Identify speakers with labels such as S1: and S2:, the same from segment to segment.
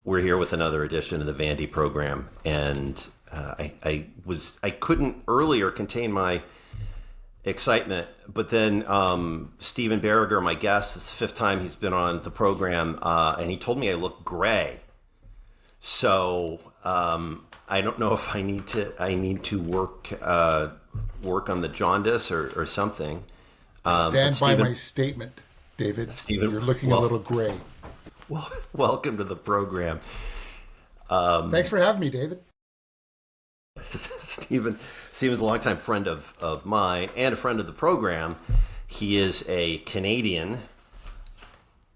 S1: We're here with another edition of the Vandy Program, and I couldn't earlier contain my excitement, but then Stephen Barrigar, my guest, it's the fifth time he's been on the program, and he told me I look gray. So I don't know if I need to work on the jaundice or something.
S2: Stand by my statement, David.
S1: Stephen,
S2: you're looking a little gray.
S1: Well, welcome to the program.
S2: Thanks for having me, David.
S1: Stephen's a longtime friend of mine and a friend of the program. He is a Canadian.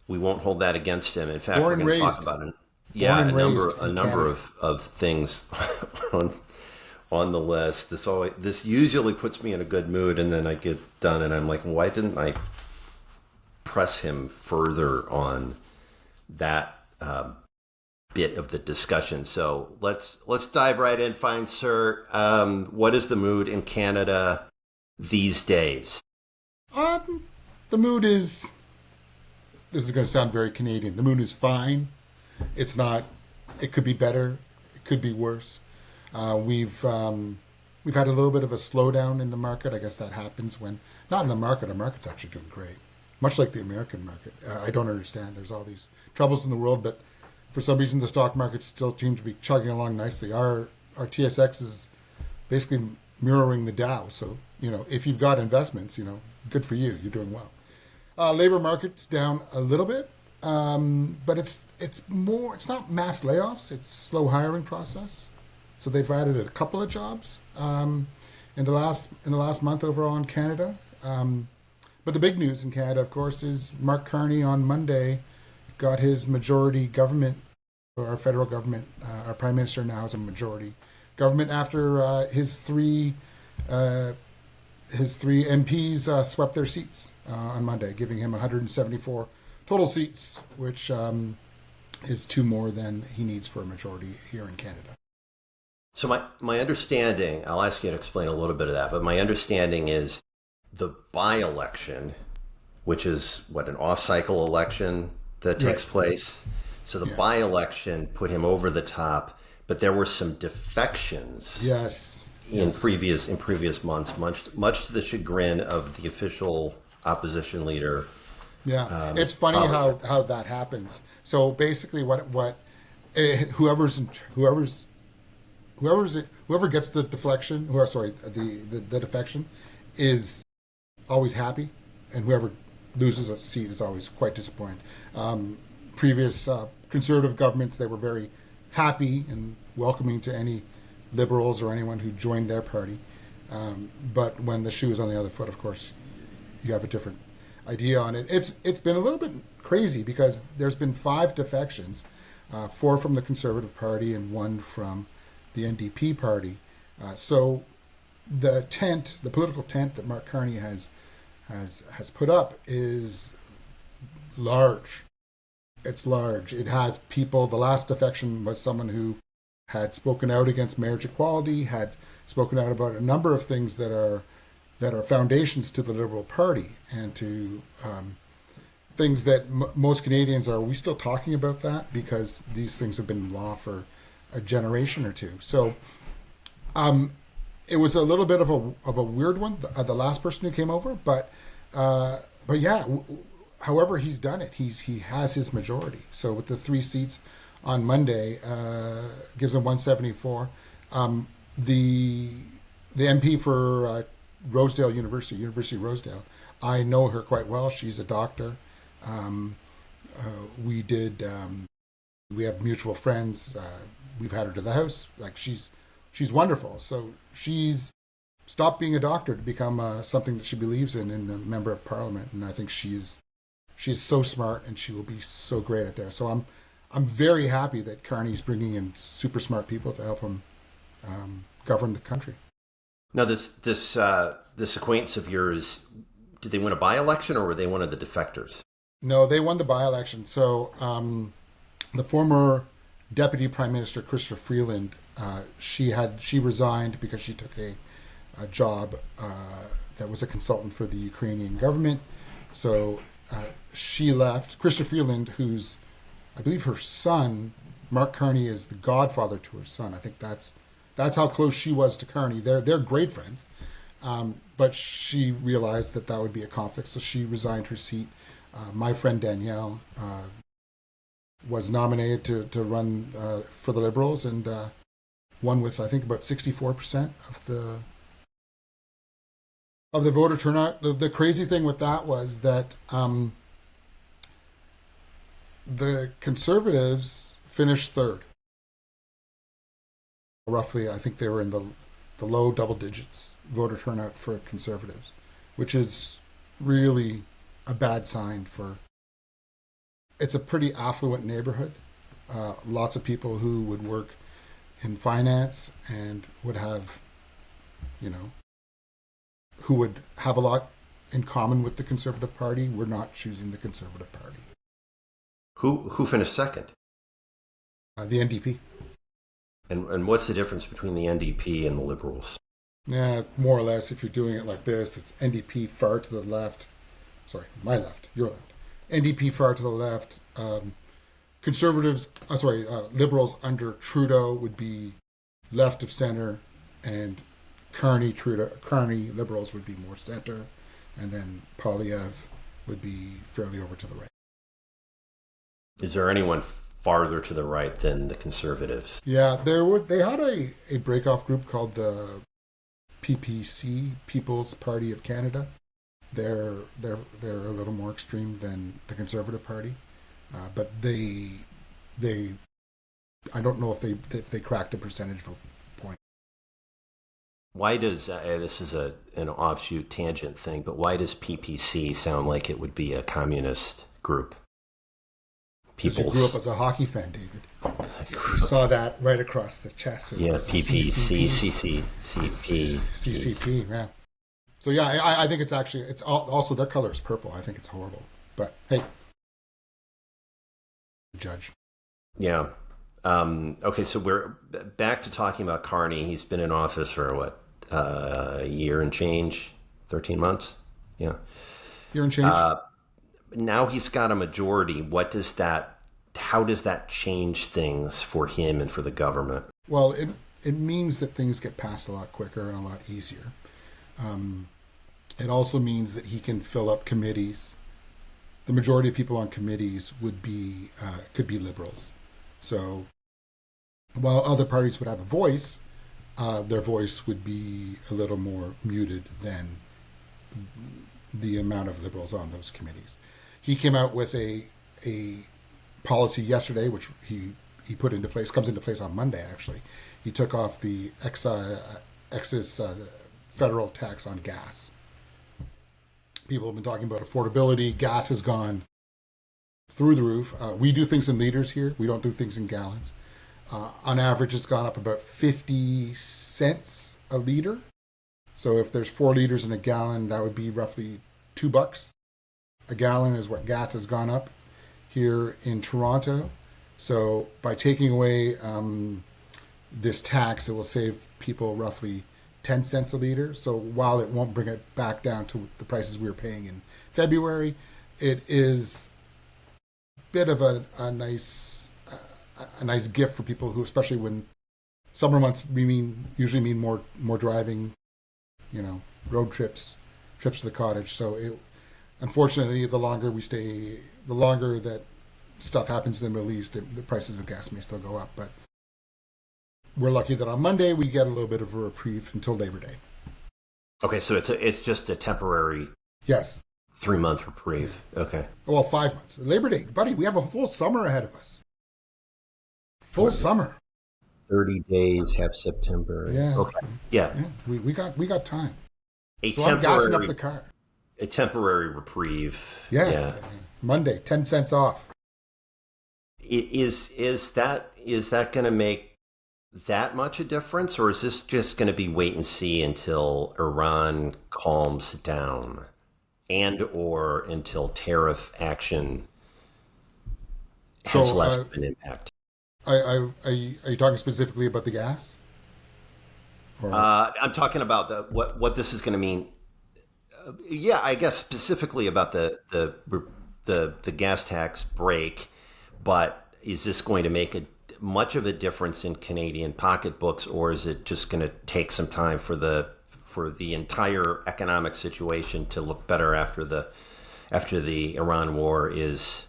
S1: We won't hold that against him. In fact, we're going to talk about it. Yeah, a number of things on the list. This usually puts me in a good mood, and then I get done, and I'm like, why didn't I press him further on that bit of the discussion? So let's dive right in. Fine, sir. What is the mood in Canada these days?
S2: The mood is. This is going to sound very Canadian. The mood is fine. It's not. It could be better. It could be worse. We've had a little bit of a slowdown in the market. I guess that happens when not in the market. Our market's actually doing great, much like the American market. I don't understand. There's all these troubles in the world, but for some reason the stock market still seems to be chugging along nicely. Our TSX is basically mirroring the Dow. So if you've got investments, good for you. You're doing well. Labor market's down a little bit, but it's not mass layoffs. It's slow hiring process. So they've added a couple of jobs in the last month overall in Canada. But the big news in Canada, of course, is Mark Carney on Monday got his majority government, or our federal government. Our prime minister now has a majority government after his three MPs swept their seats on Monday, giving him 174 total seats, which is two more than he needs for a majority here in Canada.
S1: So my understanding, I'll ask you to explain a little bit of that, but my understanding is the by-election, which is an off-cycle election that takes place. So the by-election put him over the top, but there were some defections. In previous months, much to the chagrin of the official opposition leader.
S2: It's funny how that happens. So basically, whoever gets the deflection, the defection, is always happy, and whoever loses a seat is always quite disappointed. Previous conservative governments, they were very happy and welcoming to any liberals or anyone who joined their party. But when the shoe is on the other foot, of course, you have a different idea on it. It's been a little bit crazy because there's been 5 defections, 4 from the Conservative Party and 1 from the NDP party. So the political tent that Mark Carney has put up is large. It's large. It has people. The last defection was someone who had spoken out against marriage equality, had spoken out about a number of things that are foundations to the Liberal Party and to things that most Canadians are. We still talking about that because these things have been law for a generation or two. So it was a little bit of a weird one, the last person who came over, but yeah, however he's done it, he has his majority. So with the 3 seats on Monday, gives him 174. The MP for Rosedale University of Rosedale, I know her quite well. She's a doctor. We have mutual friends. We've had her to the house. She's wonderful. So she's stopped being a doctor to become something that she believes in a member of parliament. And I think she's so smart, and she will be so great at that. So I'm very happy that Carney's bringing in super smart people to help him govern the country.
S1: Now, this acquaintance of yours, did they win a by-election, or were they one of the defectors?
S2: No, they won the by-election. So the former Deputy Prime Minister, Chrystia Freeland, she resigned because she took a job that was a consultant for the Ukrainian government. So she left. Chrystia Freeland, who's, I believe her son Mark Carney is the godfather to her son. I think that's how close she was to Carney. They're great friends, but she realized that would be a conflict, so she resigned her seat. My friend Danielle was nominated to run for the Liberals and won with, I think, about 64% of the voter turnout. The crazy thing with that was that the Conservatives finished third. Roughly, I think they were in the low double digits voter turnout for Conservatives, which is really a bad sign for... It's a pretty affluent neighborhood. Lots of people who would work in finance and would have, who would have a lot in common with the Conservative Party were not choosing the Conservative Party.
S1: Who finished second?
S2: The NDP.
S1: And what's the difference between the NDP and the Liberals?
S2: Yeah, more or less, if you're doing it like this, it's NDP far to the left. Sorry, my left, your left. NDP far to the left. Liberals under Trudeau would be left of center, and Carney Liberals would be more center, and then Poilievre would be fairly over to the right.
S1: Is there anyone farther to the right than the Conservatives?
S2: Yeah, they had a breakoff group called the PPC, People's Party of Canada. They're a little more extreme than the Conservative Party, but they I don't know if they cracked a percentage point.
S1: Why does this is an offshoot tangent thing? But why does PPC sound like it would be a communist group?
S2: Because you grew up as a hockey fan, David. You saw that right across the chest.
S1: Yeah, PPC,
S2: CCP, yeah. So yeah, I think it's also their color is purple. I think it's horrible. But hey, judge.
S1: Yeah. Okay, so we're back to talking about Carney. He's been in office for a year and change, 13 months. Yeah.
S2: Year and change.
S1: Now he's got a majority. How does that change things for him and for the government?
S2: Well, it means that things get passed a lot quicker and a lot easier. It also means that he can fill up committees. The majority of people on committees could be Liberals. So while other parties would have a voice, their voice would be a little more muted than the amount of Liberals on those committees. He came out with a policy yesterday, which he put into place, comes into place on Monday, actually. He took off the excess federal tax on gas. People have been talking about affordability. Gas has gone through the roof. We do things in liters here. We don't do things in gallons. On average, it's gone up about 50 cents a liter. So if there's 4 liters in a gallon, that would be roughly $2 a gallon is what gas has gone up here in Toronto. So by taking away this tax, it will save people roughly 10 cents a liter. So while it won't bring it back down to the prices we were paying in February, it is a bit of a nice gift for people who, especially when summer months usually mean more driving, road trips to the cottage. So unfortunately, the longer that stuff happens in the Middle East, the prices of gas may still go up. But we're lucky that on Monday we get a little bit of a reprieve until Labor Day.
S1: Okay, so it's just a temporary 3-month reprieve. Okay.
S2: Well, 5 months. Labor Day, buddy, we have a full summer ahead of us. Full summer.
S1: 30 days, half September.
S2: Yeah.
S1: Okay. Yeah.
S2: We got time.
S1: So
S2: I'm gassing up the car.
S1: A temporary reprieve.
S2: Yeah. Monday, 10 cents off.
S1: Is that going to make that much a difference, or is this just going to be wait and see until Iran calms down, and or until tariff action has less of an impact?
S2: Are you talking specifically about the gas?
S1: I'm talking about what this is going to mean. I guess specifically about the gas tax break, but is this going to make much of a difference in Canadian pocketbooks, or is it just going to take some time for the entire economic situation to look better after the Iran war is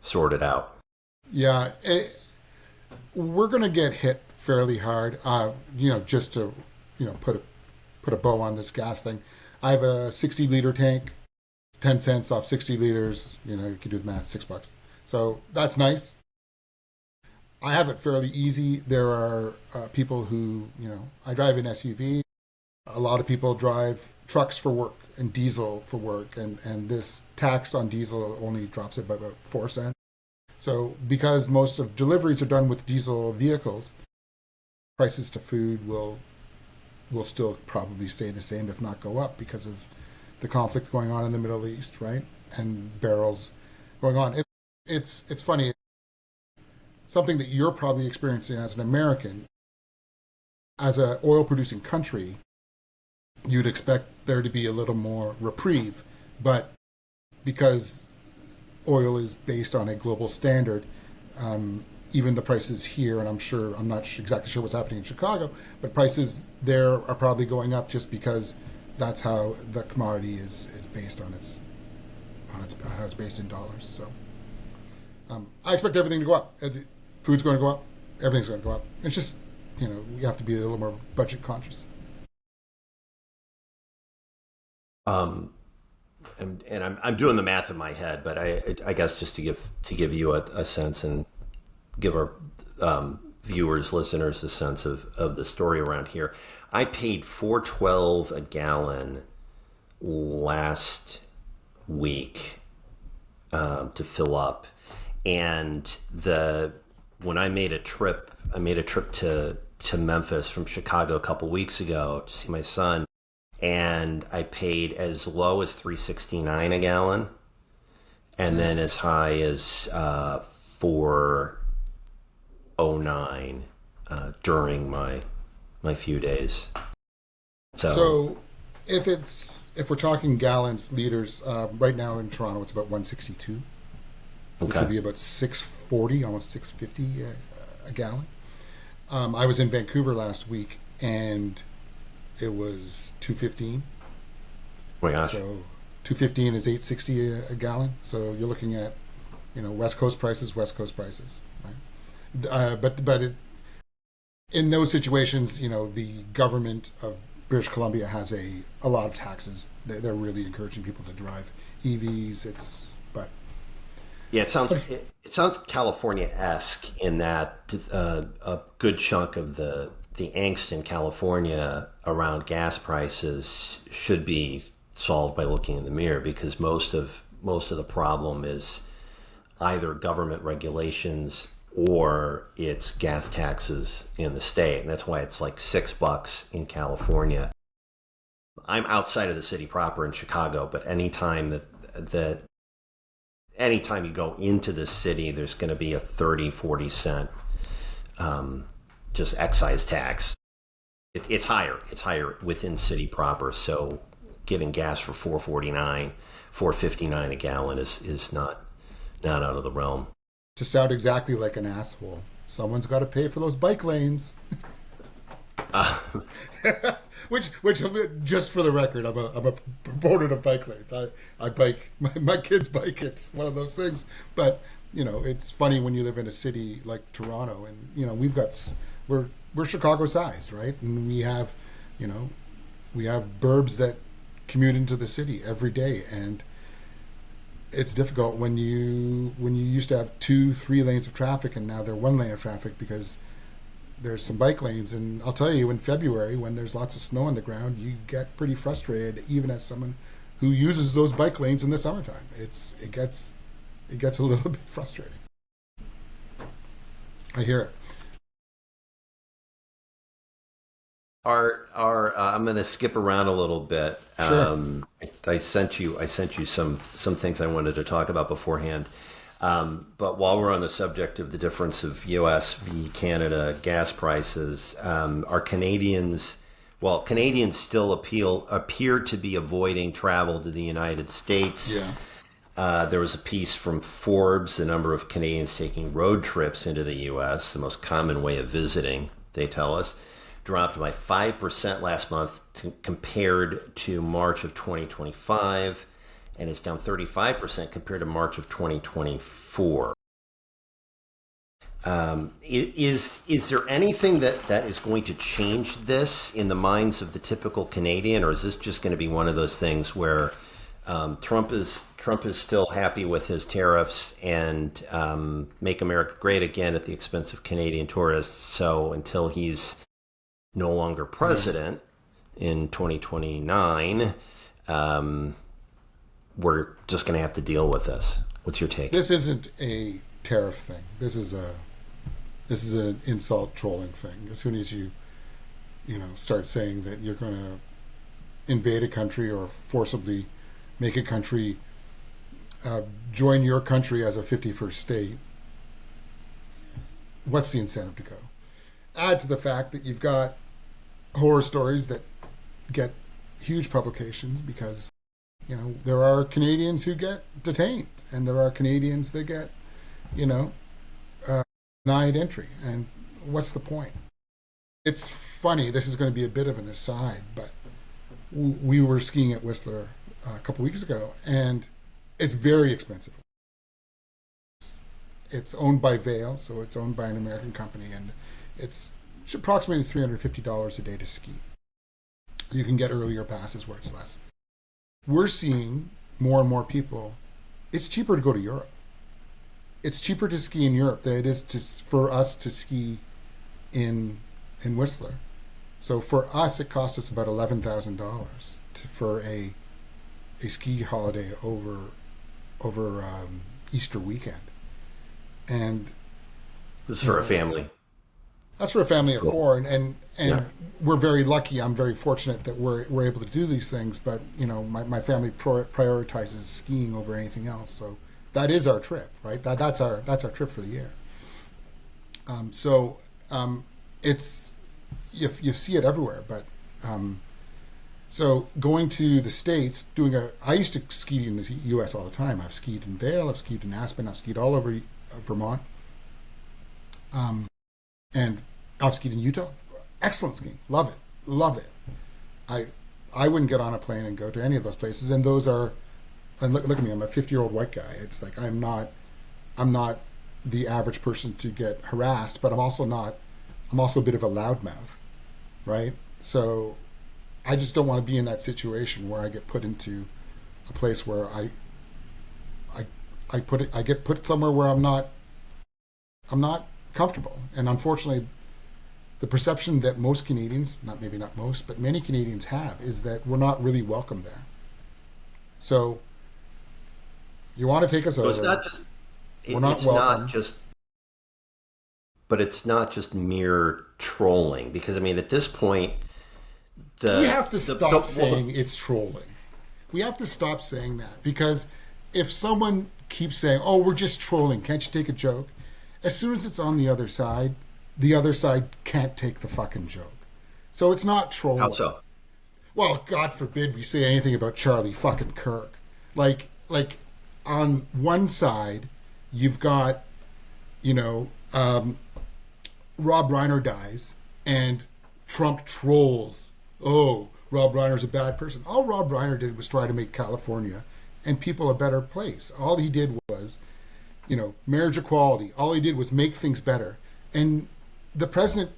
S1: sorted out?
S2: Yeah, we're going to get hit fairly hard. Just to put a bow on this gas thing, I have a 60-liter tank. It's 10 cents off 60 liters. You can do the math, $6. So that's nice. I have it fairly easy. There are people who, I drive an SUV. A lot of people drive trucks for work and diesel for work. And this tax on diesel only drops it by about 4 cents. So because most of deliveries are done with diesel vehicles, prices to food will still probably stay the same, if not go up, because of the conflict going on in the Middle East, right? And barrels going on. It's funny. Something that you're probably experiencing as an American, as an oil-producing country, you'd expect there to be a little more reprieve. But because oil is based on a global standard, even the prices here, and I'm not exactly sure what's happening in Chicago, but prices there are probably going up just because that's how the commodity is based on how it's based in dollars. So I expect everything to go up. Food's going to go up. Everything's going to go up. It's just, we have to be a little more budget conscious.
S1: And I'm doing the math in my head, but I guess just to give you a sense and give our viewers, listeners, a sense of the story around here. I paid $4.12 a gallon last week to fill up, and when I made a trip to Memphis from Chicago a couple weeks ago to see my son, and I paid as low as $3.69 a gallon, and then as high as $4.09 during my few days.
S2: So if we're talking gallons, liters, right now in Toronto it's about 162, which would be about $6.40, almost $6.50 a gallon. I was in Vancouver last week and it was $2.15.
S1: Oh my gosh.
S2: So $2.15 is $8.60 a gallon. So you're looking at, West Coast prices, right? In those situations, the government of British Columbia has a lot of taxes. They're really encouraging people to drive EVs.
S1: It sounds California-esque in that a good chunk of the angst in California around gas prices should be solved by looking in the mirror, because most of the problem is either government regulations or it's gas taxes in the state, and that's why it's like $6 in California. I'm outside of the city proper in Chicago, but anytime you go into the city, there's going to be a 30-40 cent just excise tax. It's higher. It's higher within city proper. So getting gas for $4.49, $4.59 a gallon is not out of the realm.
S2: To sound exactly like an asshole, someone's got to pay for those bike lanes. Which just for the record, I'm a proponent of bike lanes. I bike my kids bike. It's one of those things. But it's funny when you live in a city like Toronto, and we're Chicago sized, right? And we have burbs that commute into the city every day, and it's difficult when you used to have 2-3 lanes of traffic, and now they're 1 lane of traffic because there's some bike lanes. And I'll tell you, in February, when there's lots of snow on the ground, you get pretty frustrated, even as someone who uses those bike lanes in the summertime. It gets a little bit frustrating. I hear it.
S1: I'm going to skip around a little bit.
S2: Sure.
S1: I sent you some things I wanted to talk about beforehand. But while we're on the subject of the difference of U.S. v. Canada gas prices, are Canadians still appear to be avoiding travel to the United States.
S2: Yeah.
S1: There was a piece from Forbes, the number of Canadians taking road trips into the U.S., the most common way of visiting, they tell us, dropped by 5% last month compared to March of 2025, and it's down 35% compared to March of 2024. Is there anything that is going to change this in the minds of the typical Canadian, or is this just going to be one of those things where Trump is still happy with his tariffs and make America great again at the expense of Canadian tourists? So until he's no longer president in 2029, we're just going to have to deal with this. What's your take?
S2: This isn't a tariff thing. This is an insult trolling thing. As soon as you start saying that you're going to invade a country or forcibly make a country join your country as a 51st state, what's the incentive to go? Add to the fact that you've got horror stories that get huge publications because, there are Canadians who get detained and there are Canadians that get, denied entry. And what's the point? It's funny. This is going to be a bit of an aside, but we were skiing at Whistler a couple weeks ago, and it's very expensive. It's owned by Vail, so it's owned by an American company, and it's approximately $350 a day to ski. You can get earlier passes where it's less. We're seeing more and more people. It's cheaper to go to Europe. It's cheaper to ski in Europe than it is for us to ski in Whistler. So for us, it cost us about $11,000 for a ski holiday over Easter weekend. And
S1: this is for a family.
S2: That's for a family of four, and we're very lucky. I'm very fortunate that we're able to do these things. But my family prioritizes skiing over anything else. So that is our trip, right? That's our trip for the year. It's you see it everywhere. But so going to the States, I used to ski in the U.S. all the time. I've skied in Vail, I've skied in Aspen, I've skied all over Vermont. And I've skied in Utah. Excellent skiing. Love it. I wouldn't get on a plane and go to any of those places. And those are, and look at me, I'm a 50-year-old white guy. It's like I'm not the average person to get harassed, but I'm also a bit of a loudmouth, right? So I just don't want to be in that situation where I get put into a place where I get put somewhere where I'm not comfortable. And unfortunately, the perception that most Canadians, maybe not most, but many Canadians have is that we're not really welcome there. So you want to take us over.
S1: It's not just
S2: we're not welcome.
S1: But it's not just mere trolling, because at this point
S2: we have to stop saying it's trolling. We have to stop saying that, because if someone keeps saying, "Oh, we're just trolling, can't you take a joke?" As soon as it's on the other side can't take the fucking joke. So it's not trolling.
S1: How so?
S2: Well, God forbid we say anything about Charlie fucking Kirk. Like on one side, you've got, Rob Reiner dies and Trump trolls. Oh, Rob Reiner's a bad person. All Rob Reiner did was try to make California and people a better place. All he did was, marriage equality. All he did was make things better. And the president,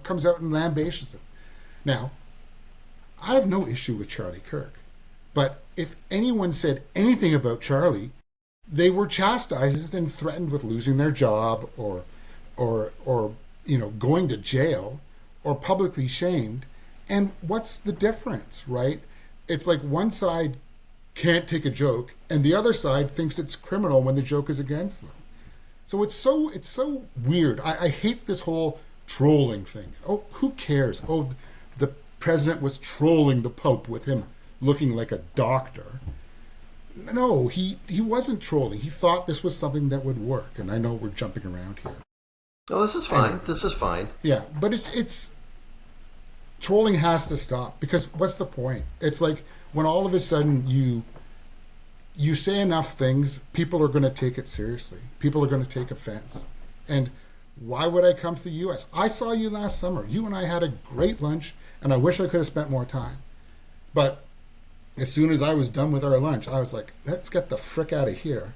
S2: comes out and lambastes them. Now, I have no issue with Charlie Kirk. But if anyone said anything about Charlie, they were chastised and threatened with losing their job or going to jail or publicly shamed. And what's the difference, right? It's like one side can't take a joke and the other side thinks it's criminal when the joke is against them. So it's so weird. I hate this whole trolling thing. Oh, who cares? Oh, the president was trolling the Pope with him looking like a doctor. No, he wasn't trolling. He thought this was something that would work. And I know we're jumping around here.
S1: No, this is fine. This is fine.
S2: Yeah, but it's trolling has to stop, because what's the point? It's like when all of a sudden you you say enough things, people are going to take it seriously. People are going to take offense. And why would I come to the U.S.? I saw you last summer. You and I had a great lunch, and I wish I could have spent more time. But as soon as I was done with our lunch, I was like, let's get the frick out of here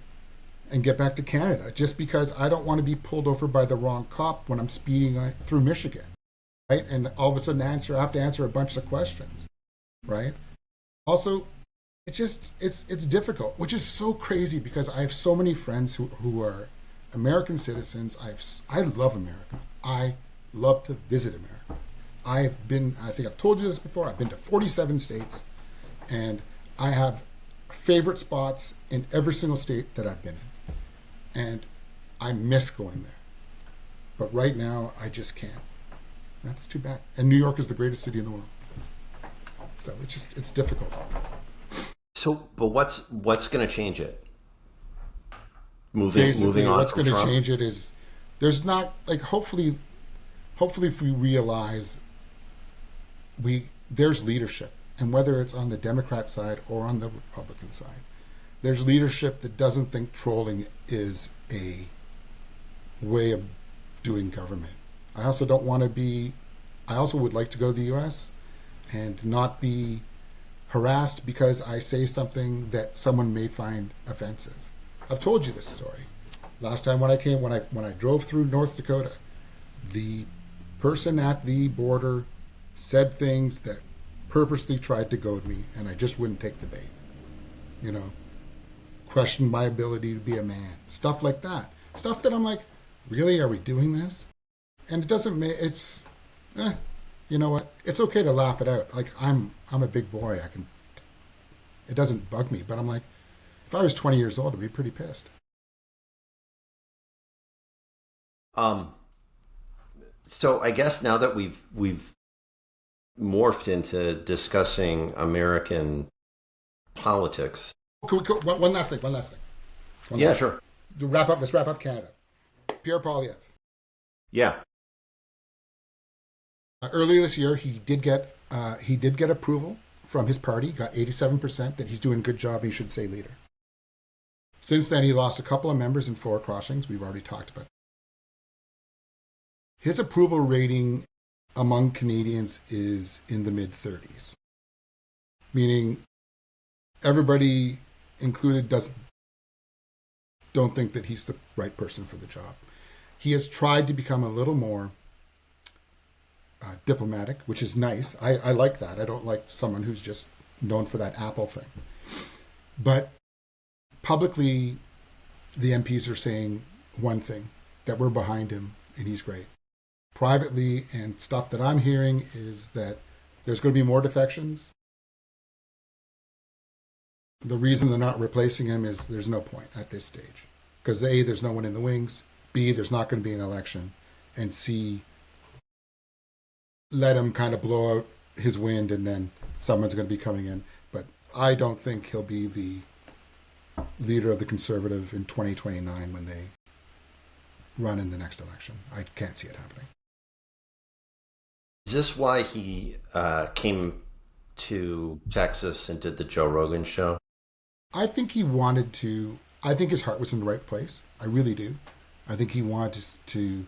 S2: and get back to Canada, just because I don't want to be pulled over by the wrong cop when I'm speeding through Michigan, right? And all of a sudden I have to answer a bunch of questions, right? Also, it's difficult, which is so crazy because I have so many friends who are American citizens. I love America. I love to visit America. I think I've told you this before, I've been to 47 states, and I have favorite spots in every single state that I've been in. And I miss going there. But right now, I just can't. That's too bad. And New York is the greatest city in the world. So it's difficult.
S1: So, but what's going to change it? Moving on.
S2: What's going to change it is there's not, like, hopefully if we realize there's leadership, and whether it's on the Democrat side or on the Republican side, there's leadership that doesn't think trolling is a way of doing government. I also would like to go to the U.S. and not be harassed because I say something that someone may find offensive. I've told you this story. Last time when I drove through North Dakota, the person at the border said things that purposely tried to goad me, and I just wouldn't take the bait. Questioned my ability to be a man. Stuff like that. Stuff that I'm like, really, are we doing this? And it doesn't make you know what? It's okay to laugh it out. Like, I'm a big boy. It doesn't bug me, but I'm like, if I was 20 years old, I'd be pretty pissed.
S1: So I guess now that we've morphed into discussing American politics.
S2: One last thing.
S1: Sure.
S2: Let's wrap up Canada. Pierre Poilievre.
S1: Yeah.
S2: Earlier this year, he did get approval from his party. Got 87% that he's doing a good job. He should say leader. Since then, he lost a couple of members in 4 crossings. We've already talked about. His approval rating among Canadians is in the mid-30s, meaning everybody included don't think that he's the right person for the job. He has tried to become a little more diplomatic, which is nice. I like that. I don't like someone who's just known for that Apple thing. But publicly, the MPs are saying one thing, that we're behind him and he's great. Privately, and stuff that I'm hearing, is that there's going to be more defections. The reason they're not replacing him is there's no point at this stage. Because A, there's no one in the wings. B, there's not going to be an election. And C, let him kind of blow out his wind and then someone's going to be coming in. But I don't think he'll be the leader of the Conservative in 2029 when they run in the next election. I can't see it happening.
S1: Is this why he came to Texas and did the Joe Rogan show?
S2: I think he wanted to. I think his heart was in the right place. I really do. I think he wanted to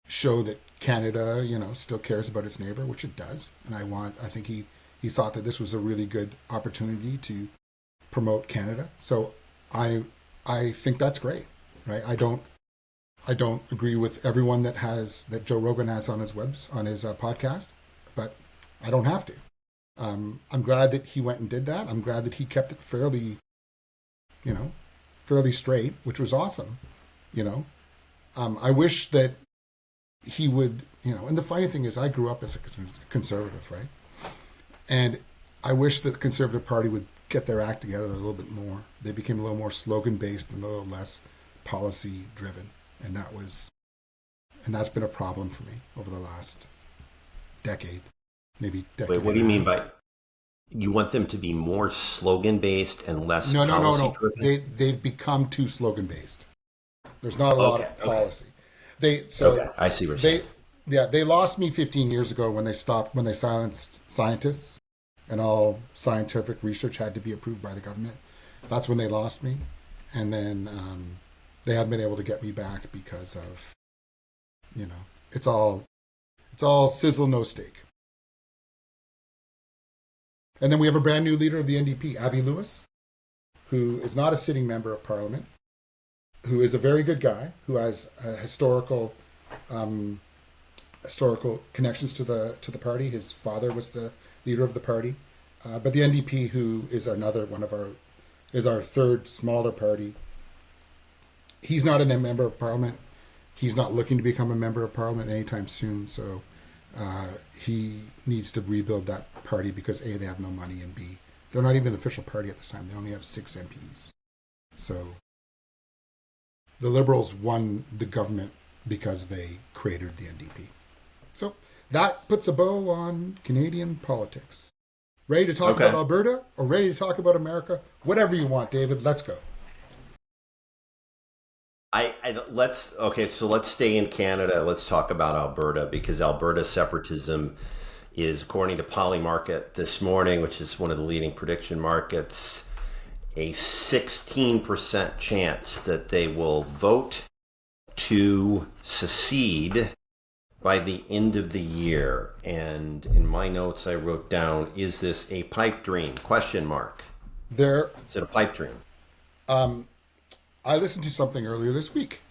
S2: show that Canada, still cares about its neighbor, which it does. And I think he thought that this was a really good opportunity to promote Canada. So I think that's great, right? I don't agree with everyone that Joe Rogan has on his podcast, but I don't have to. I'm glad that he went and did that. I'm glad that he kept it fairly straight, which was awesome. I wish that he would, and the funny thing is I grew up as a conservative, right? And I wish that the Conservative Party would get their act together a little bit more. They became a little more slogan-based and a little less policy-driven. And that's been a problem for me over the last decade, maybe decade.
S1: Wait, what do you mean by you want them to be more slogan-based and less policy-driven?
S2: They've become too slogan-based. There's not a lot of policy. I see what you're saying. They lost me 15 years ago when they silenced scientists, and all scientific research had to be approved by the government. That's when they lost me. And then they haven't been able to get me back because of, it's all sizzle, no steak. And then we have a brand new leader of the NDP, Avi Lewis, who is not a sitting member of Parliament, who is a very good guy, who has historical connections to the party. His father was the leader of the party. But the NDP, who is another one of is our third smaller party, he's not a member of Parliament. He's not looking to become a member of Parliament anytime soon. So he needs to rebuild that party because A, they have no money, and B, they're not even an official party at this time. They only have 6 MPs. So the Liberals won the government because they created the NDP. So that puts a bow on Canadian politics. Ready to talk about Alberta or ready to talk about America? Whatever you want, David. Let's go.
S1: So let's stay in Canada. Let's talk about Alberta, because Alberta separatism is, according to Polymarket this morning, which is one of the leading prediction markets, a 16% chance that they will vote to secede by the end of the year. And in my notes, I wrote down, is this a pipe dream? Question mark. Is it a pipe dream?
S2: I listened to something earlier this week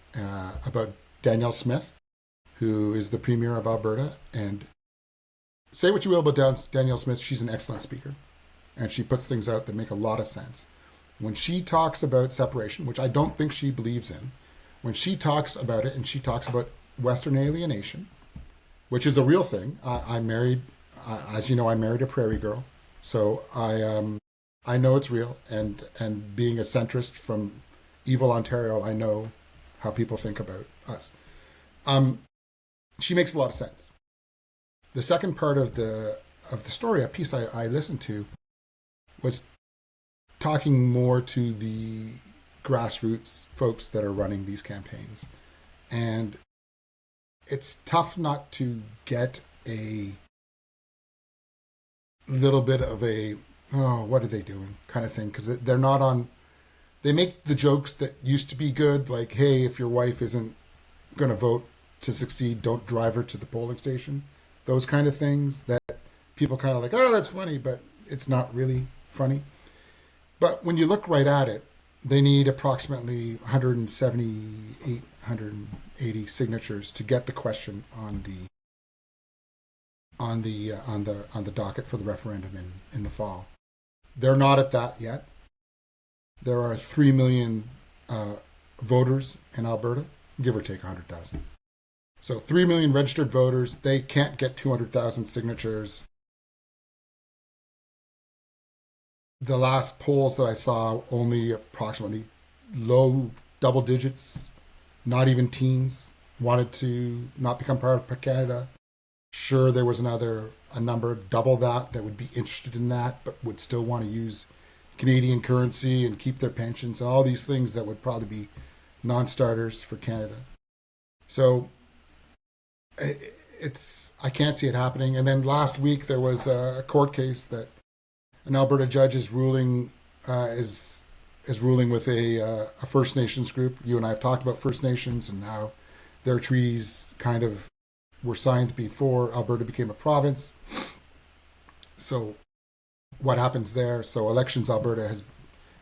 S2: about Danielle Smith, who is the Premier of Alberta. And say what you will about Danielle Smith, she's an excellent speaker. And she puts things out that make a lot of sense. When she talks about separation, which I don't think she believes in, when she talks about it and she talks about Western alienation, which is a real thing. I married, as you know, I married a prairie girl. So I know it's real. And being a centrist from evil Ontario, I know how people think about us. She makes a lot of sense. The second part of the story, a piece I listened to, was talking more to the grassroots folks that are running these campaigns. And it's tough not to get a little bit of a, oh, what are they doing kind of thing, because they're not on. They make the jokes that used to be good, like, hey, if your wife isn't going to vote to succeed, don't drive her to the polling station. Those kind of things that people kind of like, oh, that's funny, but it's not really funny. But when you look right at it, they need approximately 178, 180 signatures to get the question on the docket for the referendum in the fall. They're not at that yet. There are 3 million voters in Alberta, give or take 100,000. So 3 million registered voters. They can't get 200,000 signatures. The last polls that I saw, only approximately low double digits, not even teens, wanted to not become part of Canada. Sure, there was a number double that would be interested in that, but would still want to use Canadian currency and keep their pensions and all these things that would probably be non-starters for Canada. So I can't see it happening. And then last week there was a court case that an Alberta judge is ruling with a First Nations group. You and I have talked about First Nations and how their treaties kind of were signed before Alberta became a province. So what happens there? So Elections Alberta has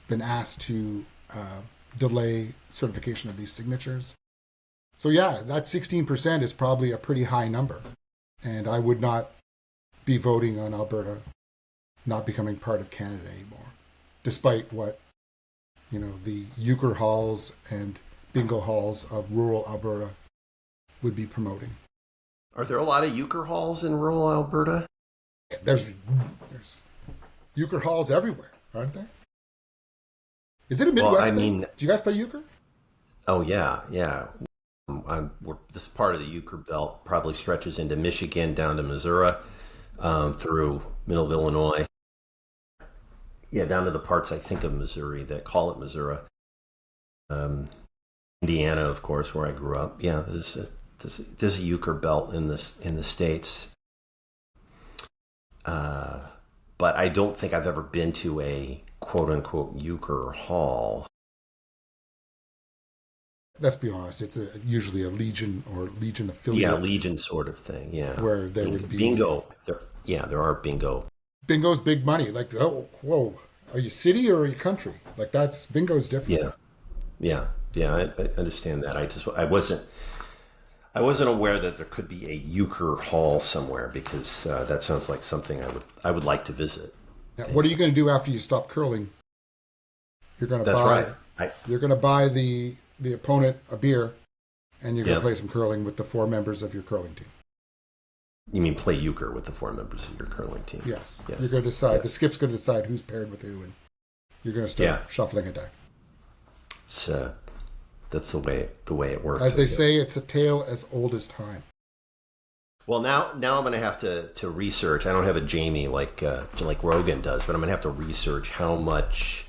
S2: been asked to delay certification of these signatures. So yeah, that 16% is probably a pretty high number. And I would not be voting on Alberta not becoming part of Canada anymore, despite what, the euchre halls and bingo halls of rural Alberta would be promoting.
S1: Are there a lot of euchre halls in rural Alberta?
S2: There's euchre halls everywhere, aren't there? Is it a Midwest thing? Do you guys play euchre?
S1: Oh, yeah. This part of the euchre belt probably stretches into Michigan, down to Missouri, through middle of Illinois. Yeah, down to the parts, I think, of Missouri that call it Missouri. Indiana, of course, where I grew up. Yeah, there's a euchre belt in the States. But I don't think I've ever been to a quote-unquote euchre hall.
S2: Let's be honest, it's usually a Legion or Legion affiliate.
S1: Yeah, Legion sort of thing, yeah.
S2: Where there would be...
S1: Bingo. There are bingo.
S2: Bingo's big money. Like, oh, whoa, are you city or are you country? Like, bingo's different.
S1: Yeah, I understand that. I wasn't aware that there could be a euchre hall somewhere, because that sounds like something I would like to visit.
S2: Now, what are you going to do after you stop curling? You're going to buy...
S1: Right.
S2: You're going to buy the opponent a beer, and you're going to play some curling with the 4 members of your curling team.
S1: You mean play euchre with the 4 members of your curling team? Yes.
S2: You're going to decide. Yes. The skip's going to decide who's paired with who, and you're going to start shuffling a deck.
S1: That's the way it works.
S2: As they say, it's a tale as old as time.
S1: Well, now I'm going to have to research. I don't have a Jamie like Rogan does, but I'm going to have to research how much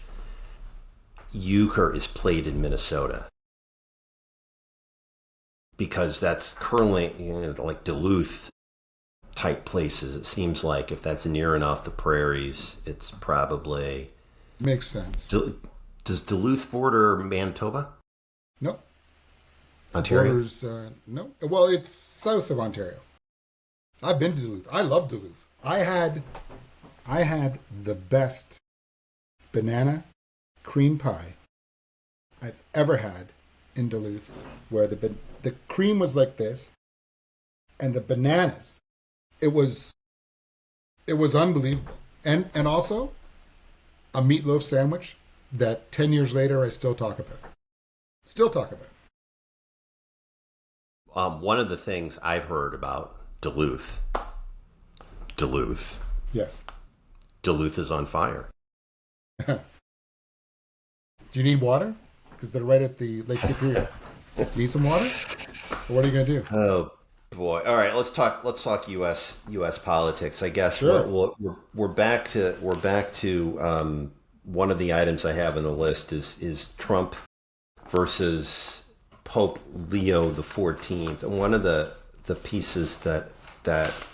S1: euchre is played in Minnesota, because that's curling, like Duluth type places. It seems like if that's near enough the prairies, it's probably
S2: makes sense.
S1: Does Duluth border Manitoba?
S2: No.
S1: Ontario?
S2: Borders, no. Well, it's south of Ontario. I've been to Duluth. I love Duluth. I had the best banana cream pie I've ever had in Duluth, where the cream was like this, and the bananas, it was unbelievable. And also a meatloaf sandwich that 10 years later I still talk about.
S1: One of the things I've heard about Duluth.
S2: Yes.
S1: Duluth is on fire.
S2: Do you need water? Because they're right at the Lake Superior. Do you need some water? Or what are you going to do?
S1: Oh boy! All right, let's talk U.S. politics. I guess
S2: sure.
S1: we're back to one of the items I have on the list is Trump versus Pope Leo XIV. And one of the pieces that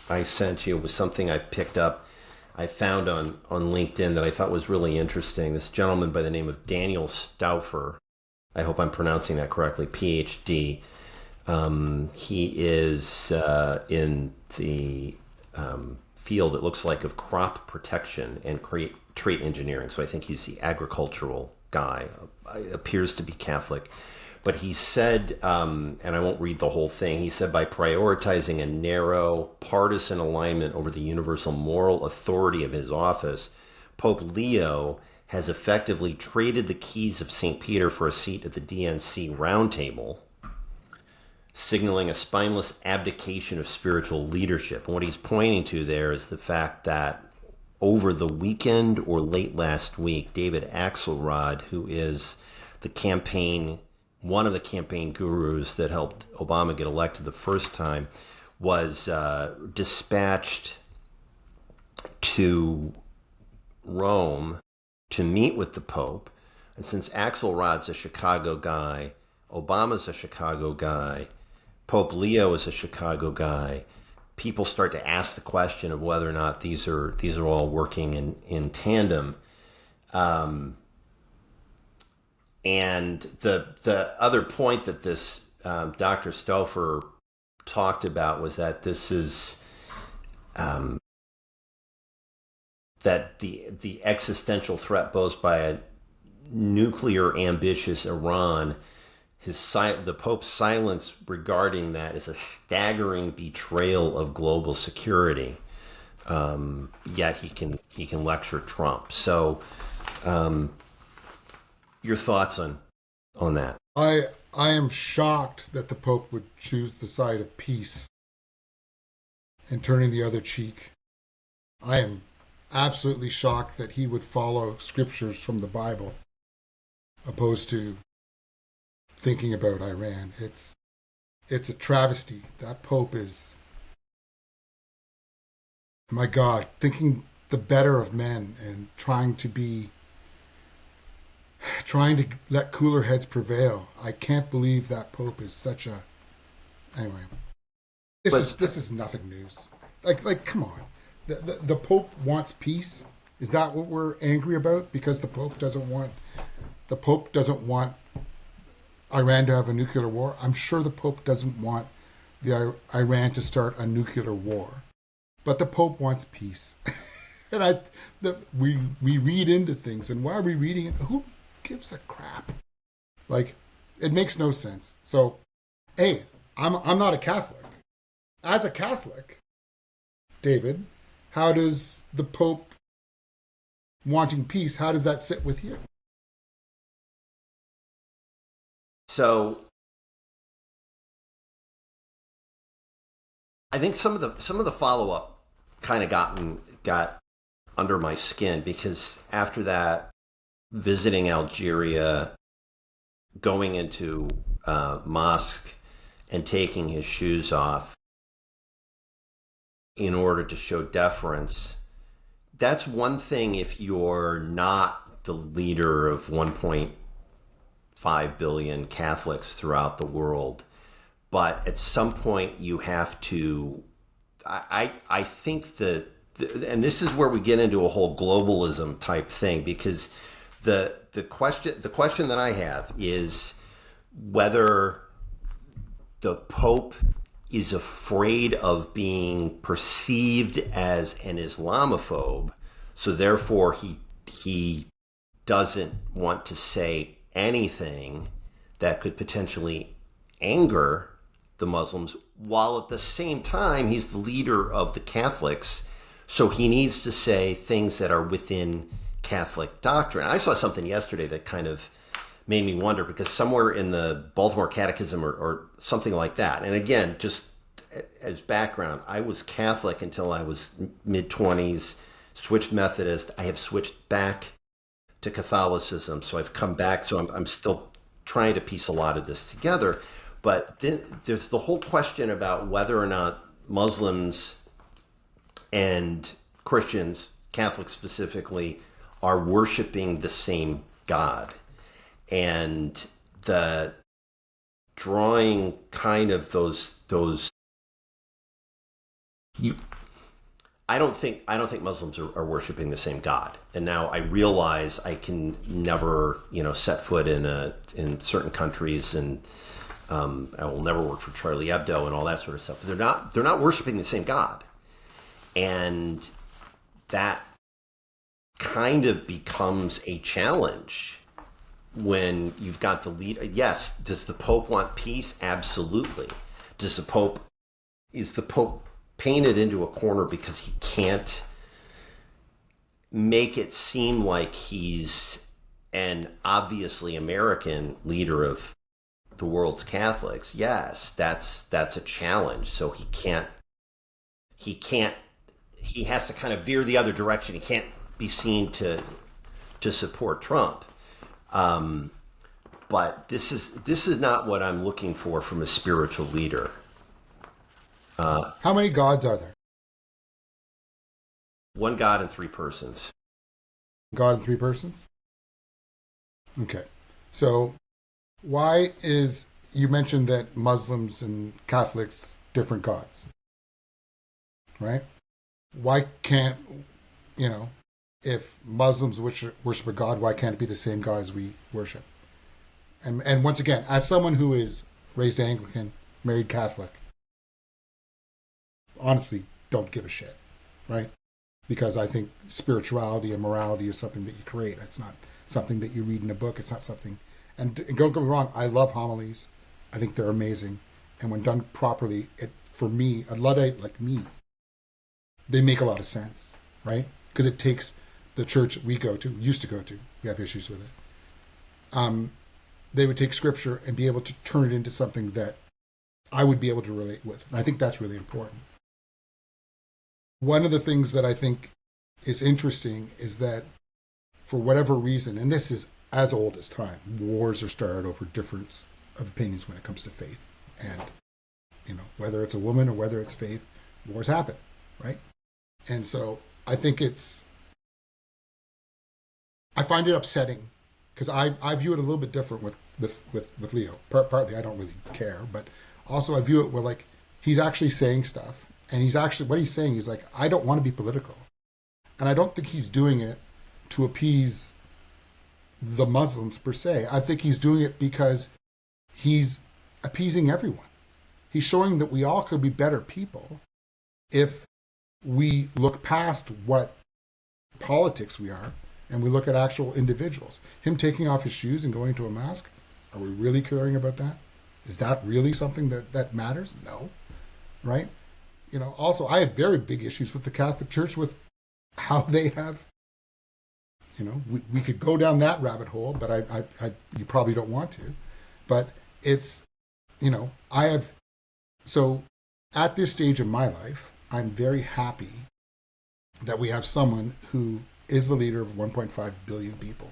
S1: I sent you was something I picked up. I found on LinkedIn that I thought was really interesting. This gentleman by the name of Daniel Stauffer, I hope I'm pronouncing that correctly, PhD. He is in the field, it looks like, of crop protection and trait engineering. So I think he's the agricultural guy. Appears to be Catholic. But he said, and I won't read the whole thing, he said, by prioritizing a narrow partisan alignment over the universal moral authority of his office, Pope Leo has effectively traded the keys of St. Peter for a seat at the DNC roundtable, signaling a spineless abdication of spiritual leadership. And what he's pointing to there is the fact that over the weekend or late last week, David Axelrod, who is one of the campaign gurus that helped Obama get elected the first time, was dispatched to Rome to meet with the Pope. And since Axelrod's a Chicago guy, Obama's a Chicago guy, Pope Leo is a Chicago guy, people start to ask the question of whether or not these are all working in tandem. And the other point that this Dr. Stauffer talked about was that this is that the existential threat posed by a nuclear ambitious Iran, the Pope's silence regarding that is a staggering betrayal of global security. Yet he can lecture Trump. So. Your thoughts on that?
S2: I am shocked that the Pope would choose the side of peace and turning the other cheek. I am absolutely shocked that he would follow scriptures from the Bible opposed to thinking about Iran. It's a travesty. That Pope is, my God, thinking the better of men and trying to let cooler heads prevail. I can't believe that Pope is such a... Anyway, this is nothing news. Like, come on. The Pope wants peace. Is that what we're angry about? Because the Pope doesn't want Iran to have a nuclear war. I'm sure the Pope doesn't want the Iran to start a nuclear war, but the Pope wants peace. And we read into things, and why are we reading it? Who gives a crap? Like, it makes no sense. So, I'm not a Catholic. As a Catholic, David, how does the Pope wanting peace, how does that sit with you?
S1: So I think some of the follow-up kind of got under my skin, because after that, visiting Algeria, going into mosque and taking his shoes off in order to show deference, that's one thing if you're not the leader of 1.5 billion Catholics throughout the world. But at some point you have to, I think that, and this is where we get into a whole globalism type thing, because the question that I have is whether the Pope is afraid of being perceived as an Islamophobe, so therefore he doesn't want to say anything that could potentially anger the Muslims, while at the same time he's the leader of the Catholics, so he needs to say things that are within Catholic doctrine. I saw something yesterday that kind of made me wonder, because somewhere in the Baltimore Catechism or something like that, and again, just as background, I was Catholic until I was mid-20s, switched Methodist. I have switched back to Catholicism, so I've come back, so I'm still trying to piece a lot of this together. But then there's the whole question about whether or not Muslims and Christians, Catholics specifically, are worshiping the same God. And the drawing kind of those I don't think Muslims are worshiping the same God. And now I realize I can never, set foot in certain countries, and I will never work for Charlie Hebdo and all that sort of stuff. But they're not worshiping the same God. And that kind of becomes a challenge when you've got the lead. Yes, does the Pope want peace? Absolutely. Is the Pope painted into a corner because he can't make it seem like he's an obviously American leader of the world's Catholics? Yes, that's a challenge. So he has to kind of veer the other direction. He can't be seen to support Trump. But this is not what I'm looking for from a spiritual leader.
S2: How many gods are there?
S1: One God and three persons.
S2: God and three persons? Okay. So why is, you mentioned that Muslims and Catholics, different gods, right? Why can't, if Muslims worship a God, why can't it be the same God as we worship? And once again, as someone who is raised Anglican, married Catholic, honestly, don't give a shit, right? Because I think spirituality and morality is something that you create. It's not something that you read in a book. It's not something, and don't get me wrong, I love homilies. I think they're amazing. And when done properly, for me, a Luddite like me, they make a lot of sense, right? Because it takes the church we used to go to, we have issues with it. They would take scripture and be able to turn it into something that I would be able to relate with. And I think that's really important. One of the things that I think is interesting is that for whatever reason, and this is as old as time, wars are started over difference of opinions when it comes to faith. And, whether it's a woman or whether it's faith, wars happen, right? And so I think I find it upsetting, because I view it a little bit different with Leo. Partly I don't really care, but also I view it where, like, he's actually saying stuff. And what he's saying is like, I don't want to be political. And I don't think he's doing it to appease the Muslims per se. I think he's doing it because he's appeasing everyone. He's showing that we all could be better people if we look past what politics we are and we look at actual individuals. Him taking off his shoes and going to a mosque, are we really caring about that? Is that really something that matters? No. Right? You know, also, I have very big issues with the Catholic Church with how they have, you know, we could go down that rabbit hole, but I you probably don't want to. But it's, you know, so at this stage of my life, I'm very happy that we have someone who is the leader of 1.5 billion people,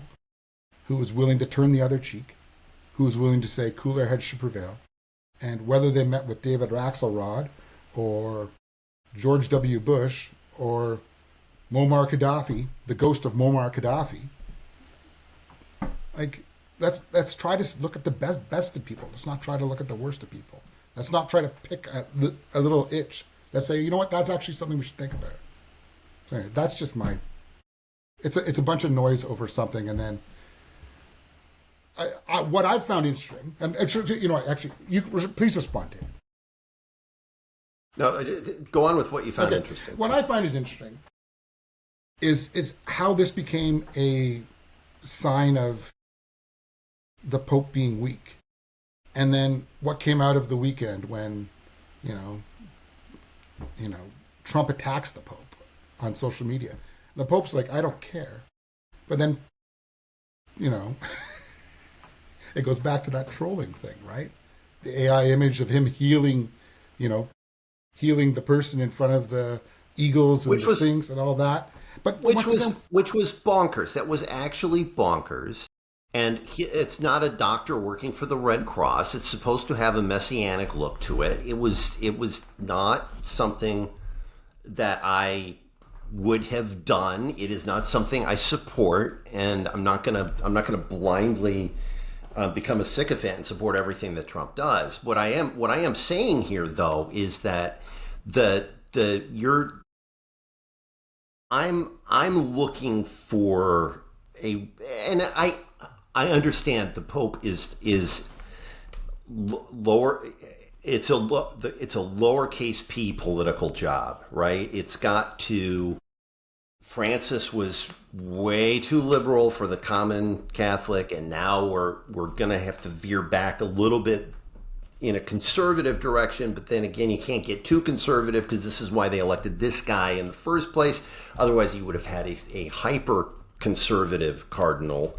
S2: who is willing to turn the other cheek, who is willing to say cooler heads should prevail. And whether they met with David Axelrod or George W. Bush or Muammar Gaddafi, the ghost of Muammar Gaddafi, like, let's try to look at the best of people. Let's not try to look at the worst of people. Let's not try to pick a little itch. Let's say, you know what, that's actually something we should think about. So anyway, that's just my... It's a bunch of noise over something, and then what I've found interesting, and you know, actually, you please respond to it.
S1: No, go on with what you found interesting.
S2: What I find is interesting is how this became a sign of the Pope being weak, and then what came out of the weekend when, you know, Trump attacks the Pope on social media. The Pope's like, I don't care. But then, you know, it goes back to that trolling thing, right? The AI image of him healing the person in front of the eagles and things and all that. But
S1: which was bonkers. That was actually bonkers. And it's not a doctor working for the Red Cross. It's supposed to have a messianic look to it. It was not something that I would have done. It is not something I support, and I'm not gonna blindly become a sycophant and support everything that Trump does. What I am saying here, though, is that I'm looking for and I understand the Pope is lower. It's a lowercase p political job, right? It's got to. Francis was way too liberal for the common Catholic, and now we're going to have to veer back a little bit in a conservative direction. But then again, you can't get too conservative because this is why they elected this guy in the first place. Otherwise, you would have had a hyper conservative cardinal.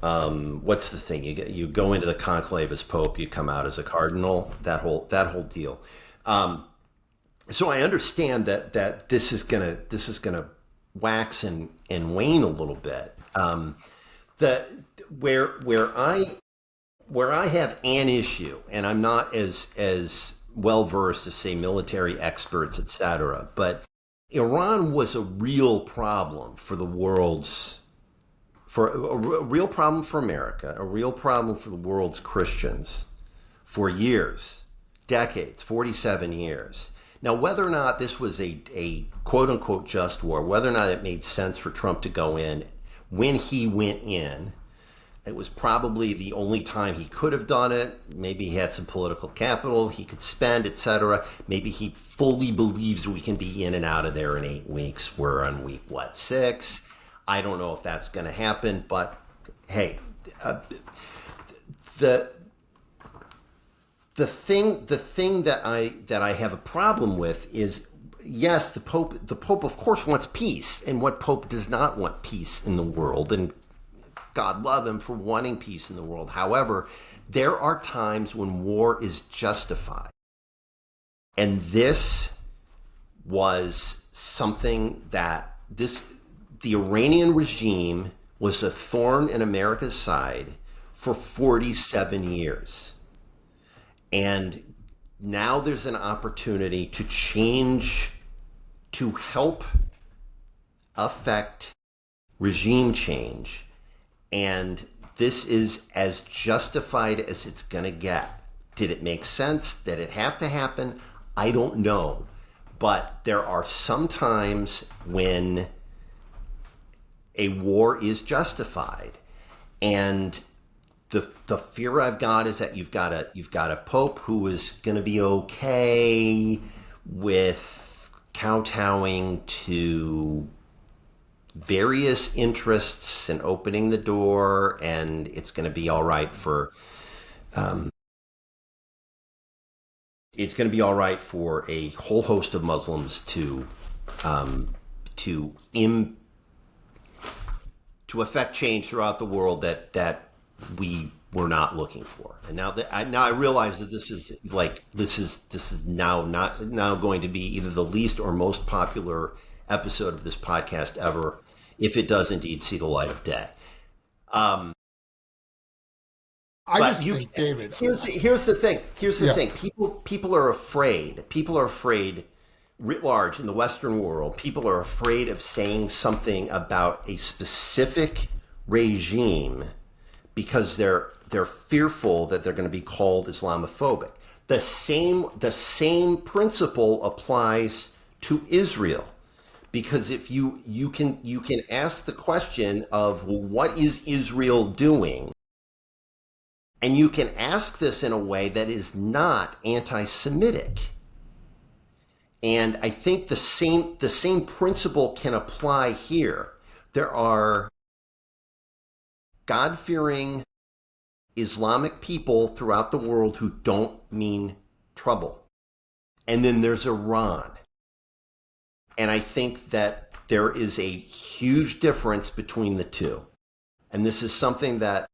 S1: What's the thing? You go into the conclave as Pope, you come out as a cardinal. That whole deal. So I understand that this is gonna wax and wane a little bit. Where I have an issue, and I'm not as well versed as say military experts, etc. But Iran was a real problem for the world's. For a real problem for America, a real problem for the world's Christians for years, decades, 47 years. Now, whether or not this was a quote-unquote just war, whether or not it made sense for Trump to go in, when he went in, it was probably the only time he could have done it. Maybe he had some political capital he could spend, etc. Maybe he fully believes we can be in and out of there in 8 weeks. We're on week, 6? I don't know if that's going to happen, but hey, the thing that I have a problem with is, yes, the Pope of course wants peace, and what Pope does not want peace in the world, and God love him for wanting peace in the world. However, there are times when war is justified, and this was something that the Iranian regime was a thorn in America's side for 47 years. And now there's an opportunity to change, to help affect regime change. And this is as justified as it's going to get. Did it make sense? Did it have to happen? I don't know. But there are some times when a war is justified. And the fear I've got is that you've got a pope who is going to be okay with kowtowing to various interests and opening the door, and it's going to be all right for a whole host of Muslims to affect change throughout the world that we were not looking for. And now I realize that this is now going to be either the least or most popular episode of this podcast ever, if it does indeed see the light of day.
S2: David.
S1: Here's the thing. People are afraid. People are afraid, writ large in the Western world. People are afraid of saying something about a specific regime because they're fearful that they're going to be called Islamophobic. The same principle applies to Israel. Because if you can ask the question of, well, what is Israel doing? And you can ask this in a way that is not anti-Semitic. And I think the same principle can apply here. There are God-fearing Islamic people throughout the world who don't mean trouble. And then there's Iran. And I think that there is a huge difference between the two. And this is something that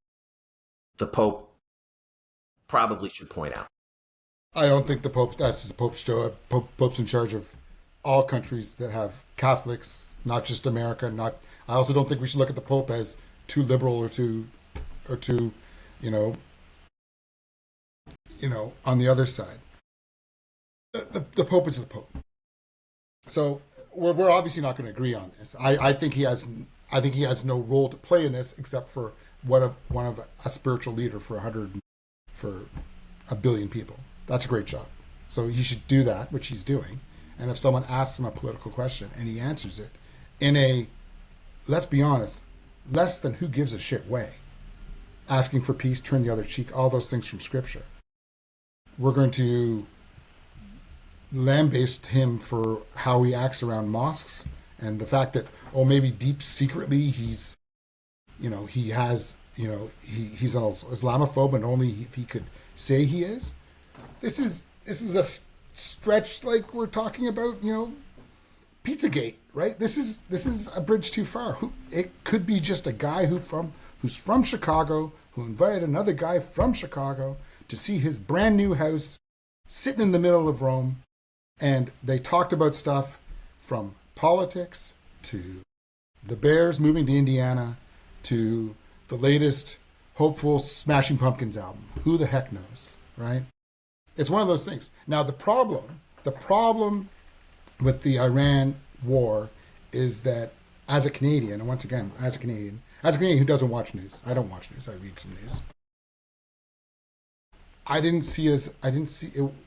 S1: the Pope probably should point out.
S2: I don't think that's the Pope's job. Pope's in charge of all countries that have Catholics, not just America. I also don't think we should look at the Pope as too liberal or too on the other side. The Pope is the Pope. So we're obviously not going to agree on this. I think he has no role to play in this except for one of a spiritual leader for a billion people. That's a great job. So he should do that, which he's doing. And if someone asks him a political question and he answers it in a, let's be honest, less than who gives a shit way, asking for peace, turn the other cheek, all those things from Scripture, we're going to lambaste him for how he acts around mosques and the fact that, maybe deep secretly he's an Islamophobe and only if he could say he is. This is a stretch, like we're talking about, Pizzagate, right? This is a bridge too far. It could be just a guy who's from Chicago, who invited another guy from Chicago to see his brand new house sitting in the middle of Rome. And they talked about stuff from politics to the Bears moving to Indiana to the latest hopeful Smashing Pumpkins album. Who the heck knows, right? It's one of those things. Now, the problem with the Iran war is that as a Canadian, and once again, as a Canadian who doesn't watch news, I don't watch news, I read some news. I didn't see it.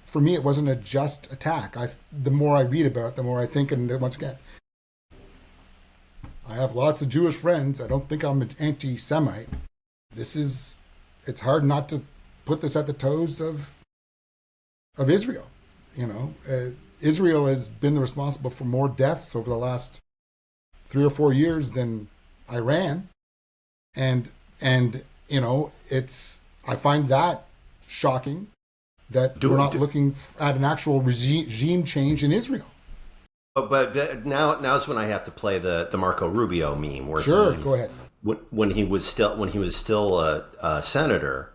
S2: For me, it wasn't a just attack. The more I read about it, the more I think, and once again, I have lots of Jewish friends. I don't think I'm an anti-Semite. It's hard not to put this at the toes of Israel. Israel has been responsible for more deaths over the last 3 or 4 years than Iran. And I find that shocking that we're not looking at an actual regime change in Israel.
S1: But now is when I have to play the Marco Rubio meme. Where
S2: sure, go ahead.
S1: When he was still a senator,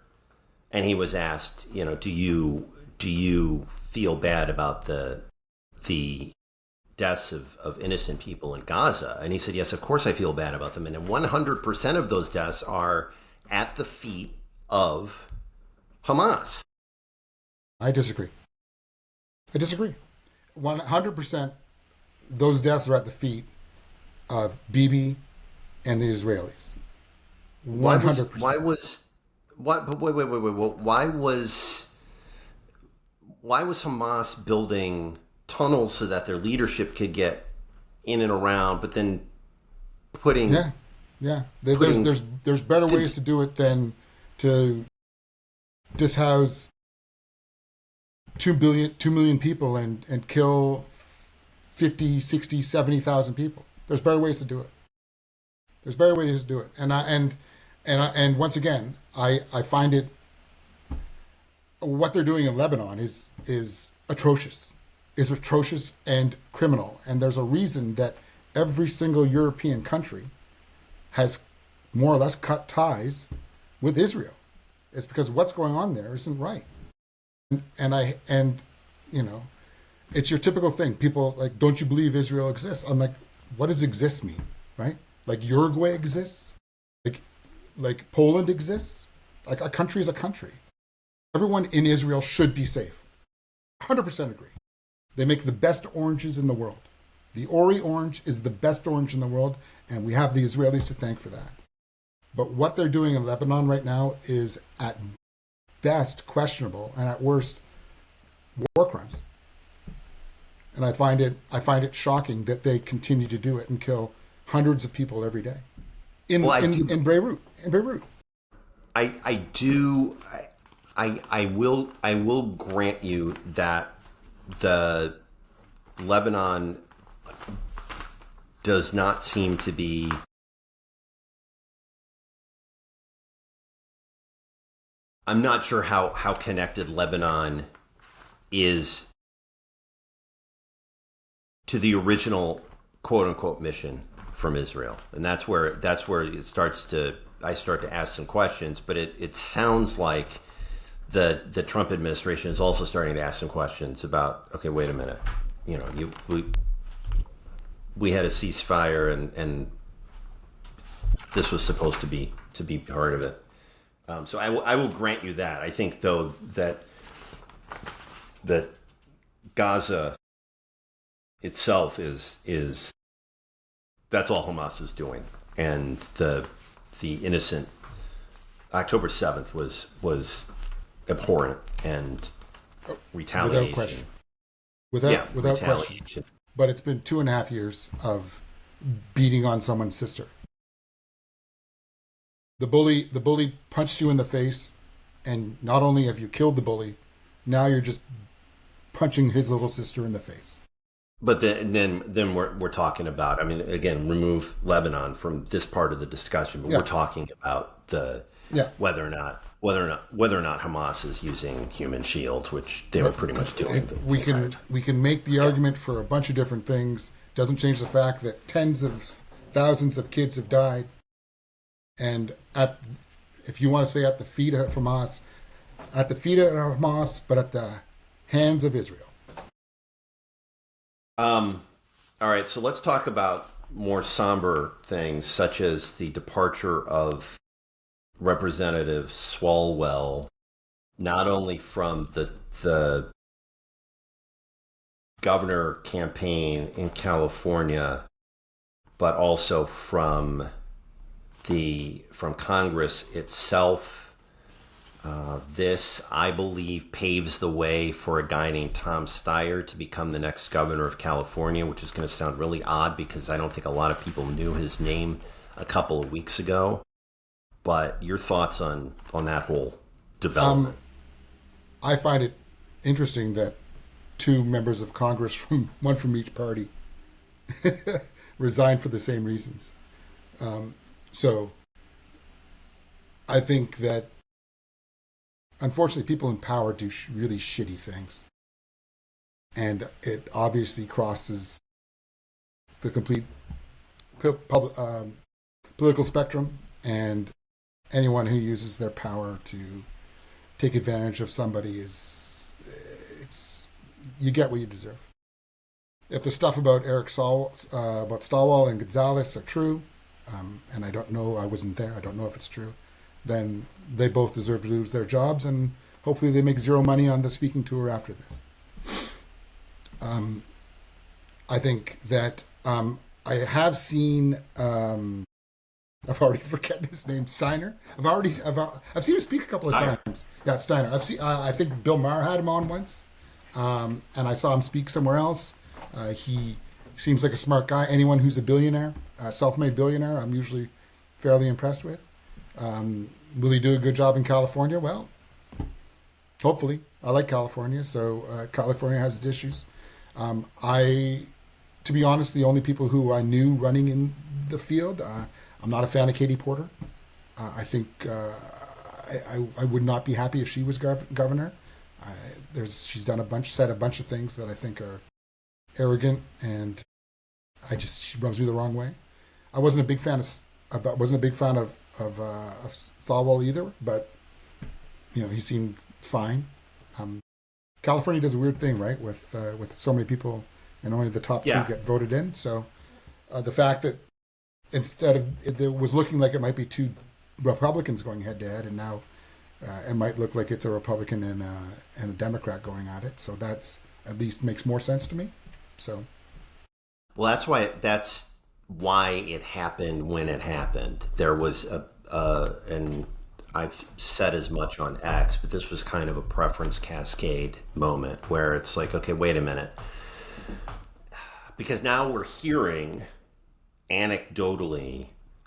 S1: and he was asked, do you feel bad about the deaths of innocent people in Gaza? And he said, yes, of course I feel bad about them. And 100% of those deaths are at the feet of Hamas.
S2: I disagree. 100% those deaths are at the feet of Bibi and the Israelis. 100%.
S1: Why was Hamas building tunnels so that their leadership could get in and around, but then putting
S2: Yeah, there's better ways to do it than to dishouse 2 million people and kill 50, 60, 70,000 people. There's better ways to do it. There's better ways to do it. And once again, I find it, what they're doing in Lebanon is atrocious. Is atrocious and criminal. And there's a reason that every single European country has more or less cut ties with Israel. It's because what's going on there isn't right. And you know, it's your typical thing. People like, don't you believe Israel exists? I'm like, what does exist mean, right? Like Uruguay exists, like Poland exists. Like a country is a country. Everyone in Israel should be safe. 100% agree. They make the best oranges in the world. The Ori orange is the best orange in the world, and we have the Israelis to thank for that. But what they're doing in Lebanon right now is at best questionable and at worst war crimes. And I find it shocking that they continue to do it and kill hundreds of people every day in Beirut.
S1: I will grant you that the Lebanon does not seem to be I'm not sure how connected Lebanon is to the original quote unquote mission from Israel. And that's where it starts to I start to ask some questions, but it sounds like the Trump administration is also starting to ask some questions about, okay, wait a minute, you know, we had a ceasefire and this was supposed to be part of it. So I will grant you that. I think though that Gaza itself is that's all Hamas is doing, and the innocent October 7th was abhorrent and retaliation.
S2: Without question. But it's been 2.5 years of beating on someone's sister. The bully punched you in the face, and not only have you killed the bully, now you're just punching his little sister in the face.
S1: But then we're talking about, I mean, again, remove Lebanon from this part of the discussion, but we're talking about whether or not Hamas is using human shields, which they were pretty much doing.
S2: We can make the argument for a bunch of different things. Doesn't change the fact that tens of thousands of kids have died, and if you want to say at the feet of Hamas, but at the hands of Israel.
S1: All right, so let's talk about more somber things, such as the departure of Representative Swalwell, not only from the governor campaign in California, but also from Congress itself. This, I believe, paves the way for a guy named Tom Steyer to become the next governor of California, which is going to sound really odd because I don't think a lot of people knew his name a couple of weeks ago. But your thoughts on that whole development?
S2: I find it interesting that 2 members of Congress, one from each party, resigned for the same reasons. So I think that unfortunately, people in power do really shitty things. And it obviously crosses the complete political spectrum. And anyone who uses their power to take advantage of somebody you get what you deserve. If the stuff about about Stallwell and Gonzalez are true, and I don't know, I wasn't there, I don't know if it's true, then they both deserve to lose their jobs, and hopefully they make zero money on the speaking tour after this. I think that I have seen. I've already forgotten his name. Steiner. I've seen him speak a couple of times. Yeah, Steiner. I've seen. I think Bill Maher had him on once, and I saw him speak somewhere else. He seems like a smart guy. Anyone who's a billionaire, self-made billionaire, I'm usually fairly impressed with. Will he do a good job in California? Well, hopefully. I like California, so California has its issues. To be honest, the only people who I knew running in the field, I'm not a fan of Katie Porter. I think I would not be happy if she was governor. She's said a bunch of things that I think are arrogant, and she rubs me the wrong way. I wasn't a big fan of Swalwell either, but he seemed fine. California does a weird thing, right? With so many people and only the top two get voted in. So the fact that instead of it was looking like it might be two Republicans going head to head, and now it might look like it's a Republican and a Democrat going at it. So that's at least makes more sense to me. So,
S1: well, that's why it happened when it happened. There was and I've said as much on X, but this was kind of a preference cascade moment where it's like, okay, wait a minute. Because now we're hearing anecdotally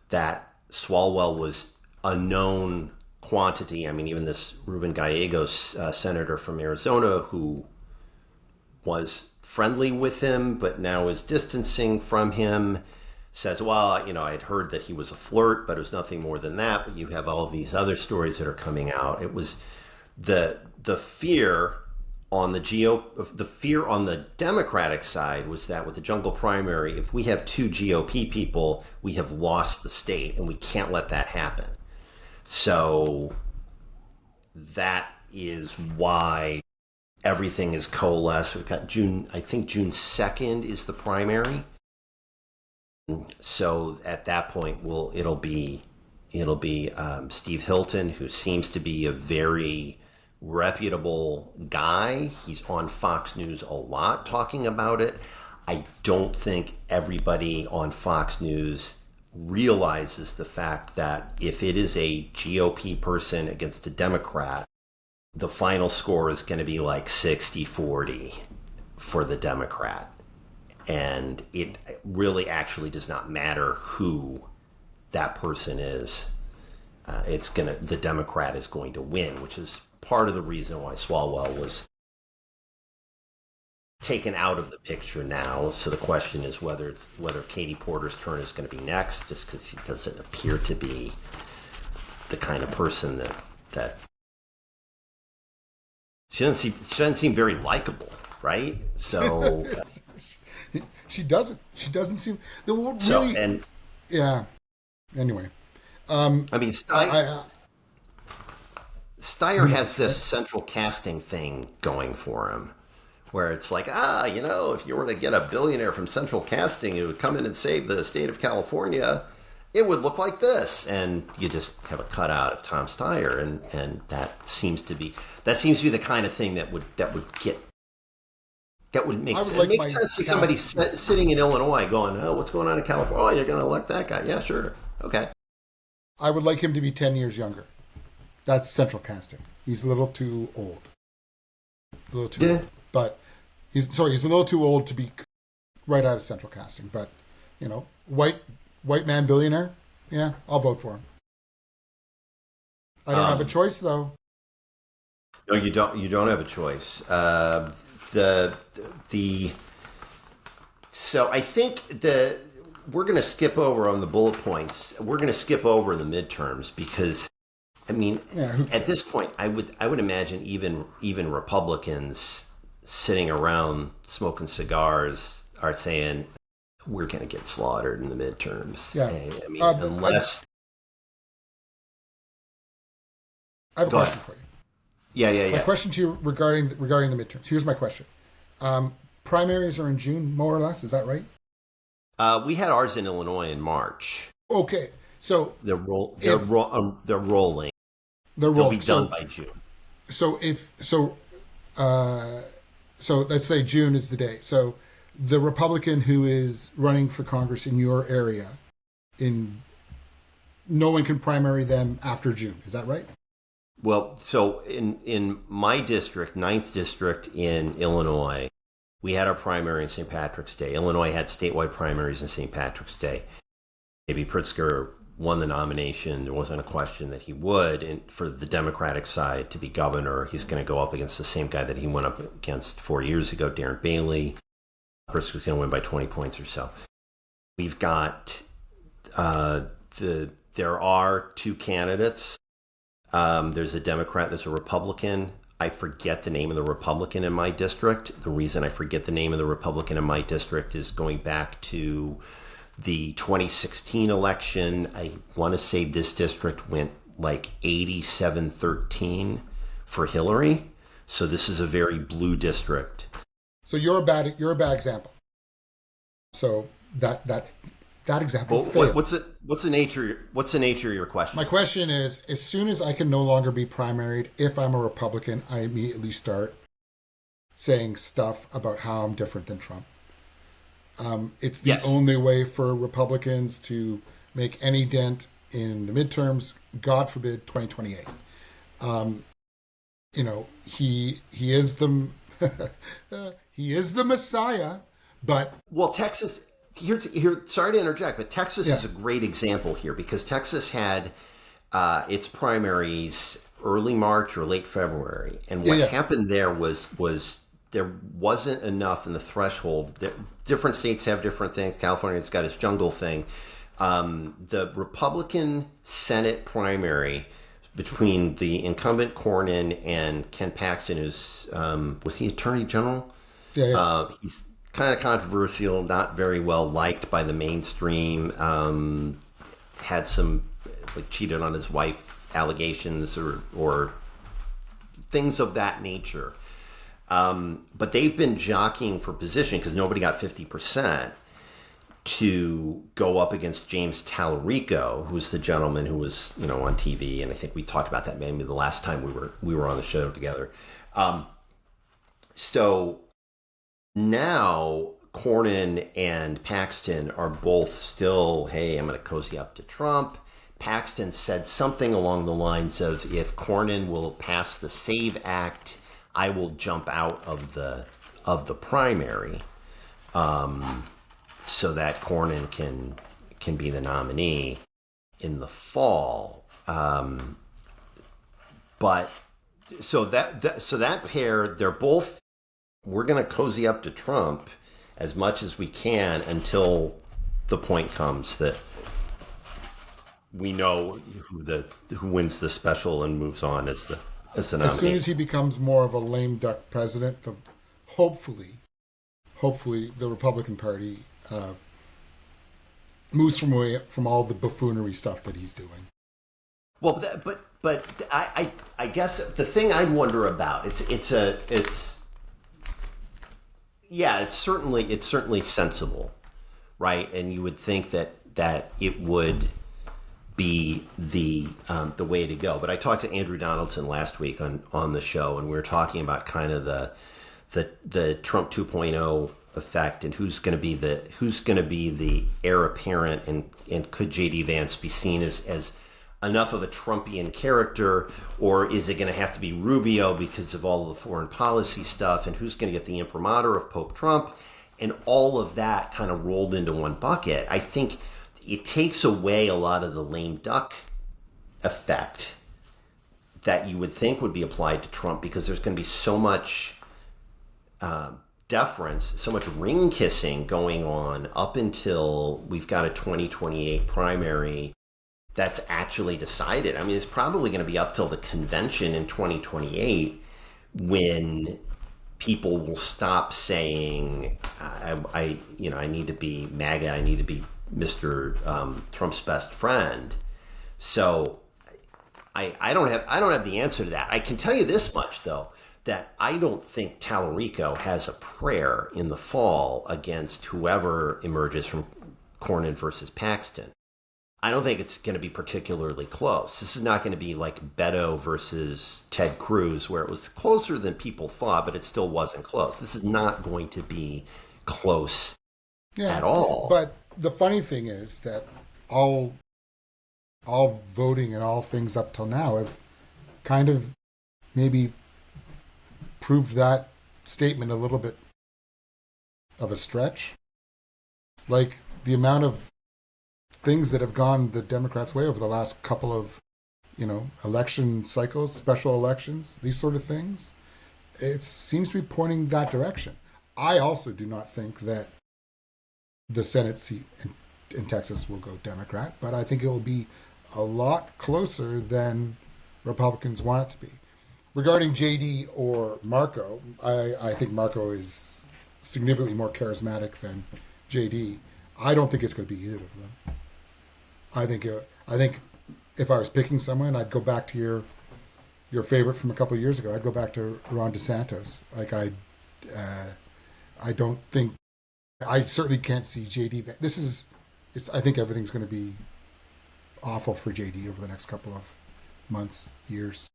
S1: that Swalwell was a known quantity. I mean, even this Ruben Gallegos, senator from Arizona, who was friendly with him, but now is distancing from him, says, well, I'd heard that he was a flirt, but it was nothing more than that. But you have all of these other stories that are coming out. It was the fear on the fear on the Democratic side was that with the jungle primary, if we have two GOP people, we have lost the state, and we can't let that happen. So that is why everything is coalesced. We've got June 2nd is the primary. So at that point, it'll be Steve Hilton, who seems to be a very reputable guy. He's on Fox News a lot talking about it. I don't think everybody on Fox News realizes the fact that if it is a GOP person against a Democrat, the final score is going to be like 60-40 for the Democrat. And it really actually does not matter who that person is. The Democrat is going to win, which is part of the reason why Swalwell was taken out of the picture now. So the question is whether Katie Porter's turn is going to be next, just because she doesn't appear to be the kind of person that she doesn't seem very likable, right? So
S2: she doesn't seem the word really. So, and yeah. Anyway,
S1: I mean, Steyer has this central casting thing going for him, where it's like, if you were to get a billionaire from central casting who would come in and save the state of California, it would look like this, and you just have a cutout of Tom Steyer, and that seems to be the kind of thing that would make sense. It makes sense to somebody sitting in Illinois going, oh, what's going on in California? Oh, you're going to elect that guy? Yeah, sure, okay.
S2: I would like him to be 10 years younger. That's central casting. He's a little too old. Old. But he's a little too old to be right out of central casting. But, white man billionaire, yeah, I'll vote for him. I don't have a choice, though.
S1: No, you don't. You don't have a choice. So I think we're going to skip over on the bullet points. We're going to skip over the midterms because, I mean, at this point, I would imagine even Republicans sitting around smoking cigars are saying we're going to get slaughtered in the midterms.
S2: Yeah.
S1: I mean, unless.
S2: I have a question for you.
S1: Yeah.
S2: My question to you regarding the midterms. Here's my question. Primaries are in June, more or less. Is that right?
S1: We had ours in Illinois in March.
S2: Okay, so
S1: they're rolling. They'll be done by June.
S2: So so let's say June is the day. So the Republican who is running for Congress in your area, no one can primary them after June. Is that right?
S1: Well, so in my district, 9th district in Illinois, we had our primary in St. Patrick's Day. Illinois had statewide primaries in St. Patrick's Day. Maybe Pritzker won the nomination. There wasn't a question that he would. And for the Democratic side to be governor, he's going to go up against the same guy that he went up against 4 years ago, Darren Bailey. First, was going to win by 20 points or so. We've got there are two candidates. There's a Democrat, there's a Republican. I forget the name of the Republican in my district. The reason I forget the name of the Republican in my district is going back to the 2016 election. I want to say this district went like 87-13 for Hillary. So this is a very blue district.
S2: So you're a bad example. So that example failed.
S1: What's the nature of your question?
S2: My question is, as soon as I can no longer be primaried, if I'm a Republican, I immediately start saying stuff about how I'm different than Trump. It's the only way for Republicans to make any dent in the midterms. God forbid 2028. He is the he is the Messiah, but
S1: Texas. Here, sorry to interject, but Texas is a great example here because Texas had its primaries early March or late February, and what happened there was there wasn't enough in the threshold. Different states have different things. California's got its jungle thing. The Republican Senate primary between the incumbent Cornyn and Ken Paxton, who's was he Attorney General? He's kind of controversial, not very well liked by the mainstream. Had some cheated on his wife allegations or things of that nature. But they've been jockeying for position because nobody got 50% to go up against James Tallarico, who's the gentleman who was on TV, and I think we talked about that maybe the last time we were on the show together. So now Cornyn and Paxton are both still, hey, I'm going to cozy up to Trump. Paxton said something along the lines of, if Cornyn will pass the SAVE Act, I will jump out of the primary, so that Cornyn can be the nominee in the fall. But so that pair, they're both, we're going to cozy up to Trump as much as we can until the point comes that we know who wins the special and moves on as the nominee.
S2: As soon as he becomes more of a lame duck president, hopefully the Republican Party moves from all the buffoonery stuff that he's doing.
S1: Well, but I guess the thing I wonder about it's certainly sensible, right? And you would think that it would be the way to go. But I talked to Andrew Donaldson last week on the show, and we were talking about kind of the Trump 2.0 effect and who's going to be the heir apparent, and could JD Vance be seen as enough of a Trumpian character, or is it going to have to be Rubio because of all of the foreign policy stuff, and who's going to get the imprimatur of Pope Trump, and all of that kind of rolled into one bucket. I think it takes away a lot of the lame duck effect that you would think would be applied to Trump, because there's going to be so much deference, so much ring kissing going on up until we've got a 2028 primary that's actually decided. I mean, it's probably going to be up till the convention in 2028 when people will stop saying, I need to be MAGA, I need to be Mr. Trump's best friend. So I don't have the answer to that. I can tell you this much, though, that I don't think Tallarico has a prayer in the fall against whoever emerges from Cornyn versus Paxton. I don't think it's going to be particularly close. This is not going to be like Beto versus Ted Cruz, where it was closer than people thought, but it still wasn't close. This is not going to be close at all.
S2: But the funny thing is that all voting and all things up till now have kind of maybe proved that statement a little bit of a stretch. Like the amount of things that have gone the Democrats' way over the last couple of, election cycles, special elections, these sort of things, it seems to be pointing that direction. I also do not think that the Senate seat in Texas will go Democrat, but I think it will be a lot closer than Republicans want it to be. Regarding JD or Marco, I think Marco is significantly more charismatic than JD. I don't think it's going to be either of them. I think if I was picking someone, I'd go back to your favorite from a couple of years ago. I'd go back to Ron DeSantis. Like I don't think, I certainly can't see JD. I think everything's going to be awful for JD over the next couple of months, years.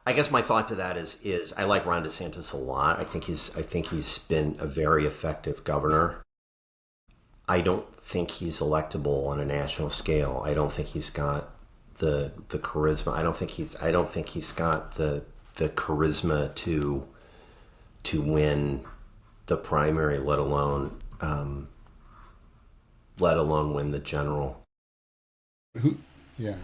S1: I guess my thought to that is I like Ron DeSantis a lot. I think he's been a very effective governor. I don't think he's electable on a national scale. I don't think he's got the charisma. I don't think he's got the charisma to win the primary, let alone win the general.
S2: Yeah.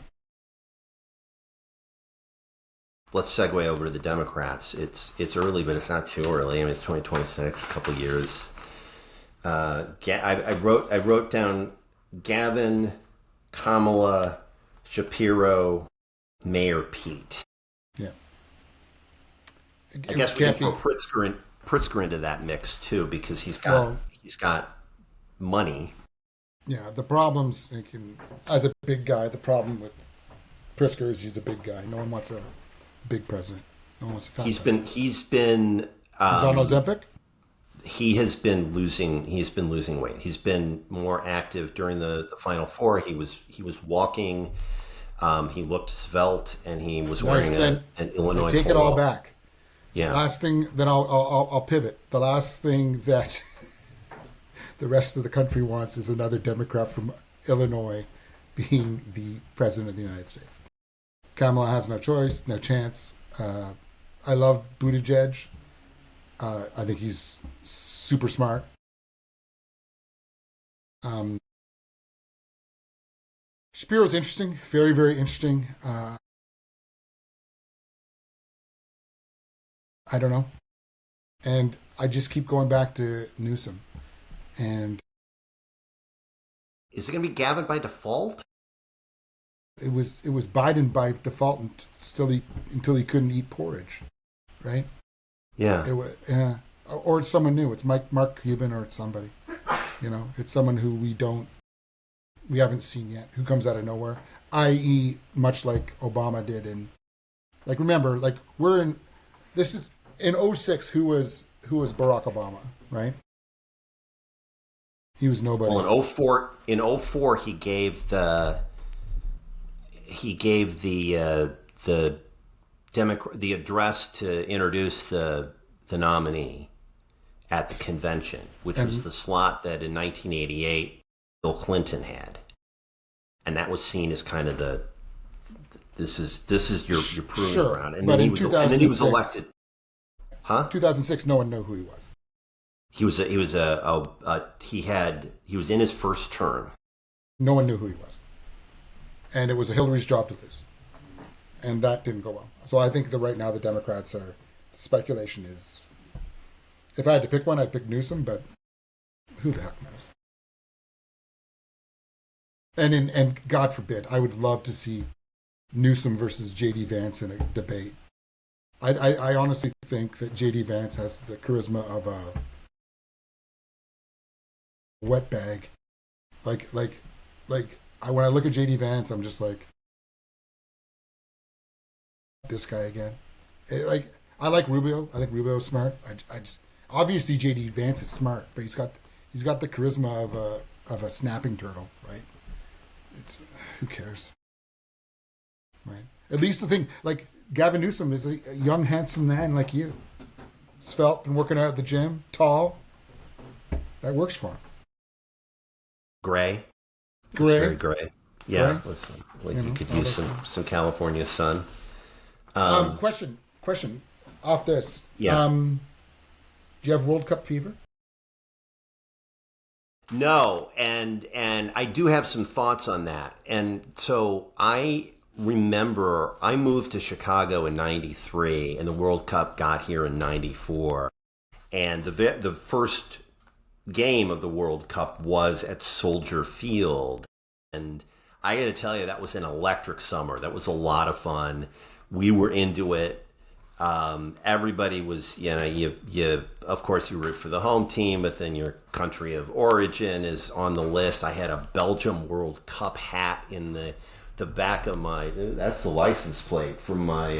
S1: Let's segue over to the Democrats. It's early, but it's not too early. I mean, it's 2026, a couple of years. I wrote down Gavin, Kamala, Shapiro, Mayor Pete.
S2: Yeah.
S1: I guess we can throw Pritzker into that mix too, because he's got money.
S2: Yeah, the problems, as a big guy, the problem with Pritzker is he's a big guy. No one wants a big president. No one wants a fat president.
S1: He's been
S2: he's on Ozempic?
S1: He has been losing weight. He's been more active during the Final Four. He was walking. He looked svelte, and he was wearing an Illinois
S2: I take
S1: polo.
S2: it all back.
S1: Yeah.
S2: Last thing, then I'll pivot. The last thing that the rest of the country wants is another Democrat from Illinois being the president of the United States. Kamala has no choice, no chance. I love Buttigieg. I think he's super smart. Shapiro's interesting, very, very interesting. I don't know. And I just keep going back to Newsom. And
S1: is it going to be Gavin by default?
S2: It was Biden by default until he couldn't eat porridge, right?
S1: Yeah.
S2: Or it's someone new. It's Mark Cuban, or it's somebody. It's someone who we haven't seen yet, who comes out of nowhere. I.e., much like Obama did remember, this is in 2006. Who was Barack Obama, right? He was nobody.
S1: Well, in 2004, he gave the address to introduce the nominee at the convention, which was the slot that in 1988 Bill Clinton had, and that was seen as kind of this is your proving ground. And then he was elected. Huh?
S2: 2006, no one knew who he was.
S1: He was in his first term.
S2: No one knew who he was, and it was Hillary's job to lose, and that didn't go well. So I think that right now the Democrats are, speculation is, if I had to pick one, I'd pick Newsom, but who the heck knows? And God forbid, I would love to see Newsom versus J.D. Vance in a debate. I honestly think that J.D. Vance has the charisma of a wet bag. When I look at J.D. Vance, I'm just like, this guy again. I like Rubio. I think Rubio's smart. I just obviously J.D. Vance is smart, but he's got the charisma of a snapping turtle, right? It's who cares, right? At least the thing, Gavin Newsom is a young, handsome man like you, svelte, been working out at the gym, tall. That works for him.
S1: Gray. Very gray. Yeah, gray? You could use some California sun.
S2: Question off this.
S1: Yeah.
S2: Do you have World Cup fever?
S1: No, and I do have some thoughts on that. And so I remember I moved to Chicago in '93, and the World Cup got here in '94. And the first game of the World Cup was at Soldier Field. And I got to tell you, that was an electric summer. That was a lot of fun. We were into it. Everybody was, you of course you root for the home team, but then your country of origin is on the list. I had a Belgium World Cup hat in the back of that's the license plate from my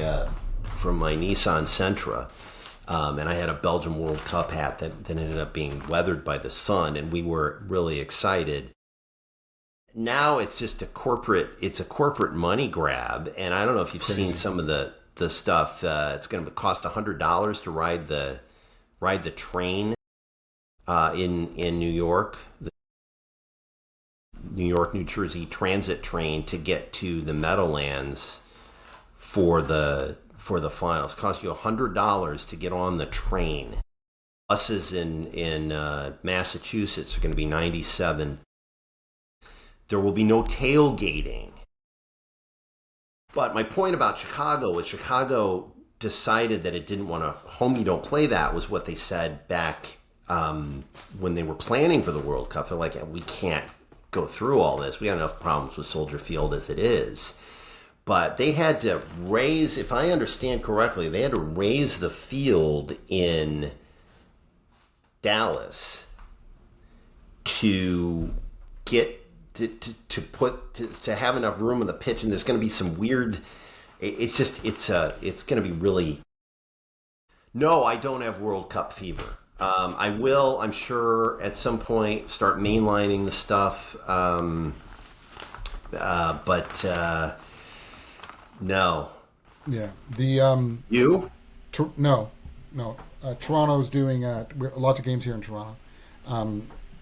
S1: Nissan Sentra. And I had a Belgium World Cup hat that ended up being weathered by the sun, and we were really excited. Now it's just a corporate money grab, and I don't know if you've seen some of the stuff. It's going to cost $100 to ride the train in New York, the New York, New Jersey transit train to get to the Meadowlands for the finals. It costs you $100 to get on the train. Buses in Massachusetts are going to be 97. There will be no tailgating. But my point about Chicago was Chicago decided that it didn't want to, home you don't play that was what they said back when they were planning for the World Cup. They're like, we can't go through all this. We got enough problems with Soldier Field as it is. But they had to raise, if I understand correctly, they had to raise the field in Dallas to get to have enough room on the pitch, and there's going to be some weird. It's going to be really. No, I don't have World Cup fever. I will, I'm sure, at some point start mainlining the stuff. But no.
S2: Yeah. The
S1: you?
S2: No. Toronto's doing lots of games here in Toronto.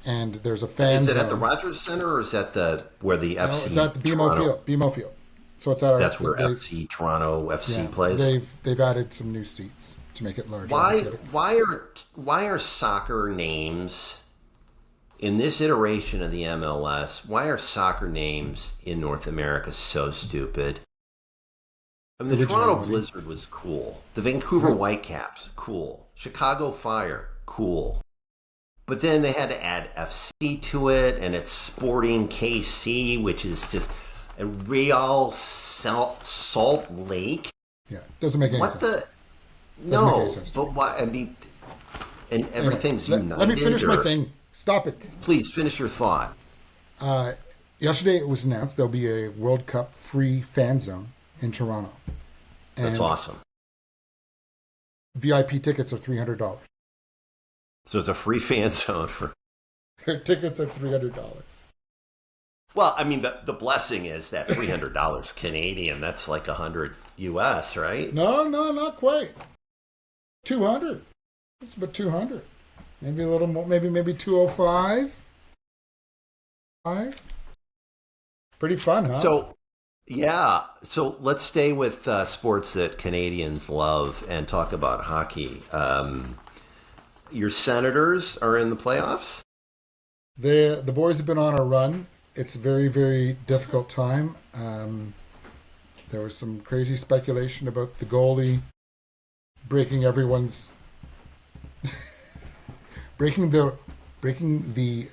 S2: And there's a fan
S1: Is it
S2: zone.
S1: at the Rogers Center, or is that where the FC?
S2: No, it's at the BMO Field. So it's at
S1: That's where FC Toronto FC plays.
S2: They've added some new seats to make it larger.
S1: Why are soccer names in this iteration of the MLS? Why are soccer names in North America so stupid? I mean, the Toronto Blizzard was cool. The Vancouver Whitecaps, cool. Chicago Fire, cool. But then they had to add FC to it, and it's Sporting KC, which is just a Real Salt Lake.
S2: Yeah, doesn't make any sense.
S1: No, but why? I mean, and everything's united.
S2: Let me finish my thing. Stop it.
S1: Please finish your thought.
S2: Yesterday it was announced there'll be a World Cup free fan zone in Toronto.
S1: That's awesome.
S2: VIP tickets are $300.
S1: So it's a free fan zone for.
S2: Their tickets are $300.
S1: Well, I mean, the blessing is that $300 Canadian. That's like $100 US, right?
S2: No, not quite. 200. It's about 200. Maybe a little more. Maybe 205. Pretty fun, huh?
S1: So, yeah. So let's stay with sports that Canadians love and talk about hockey. Your Senators are in the playoffs?
S2: The boys have been on a run. It's a very, very difficult time. There was some crazy speculation about the goalie breaking everyone's breaking the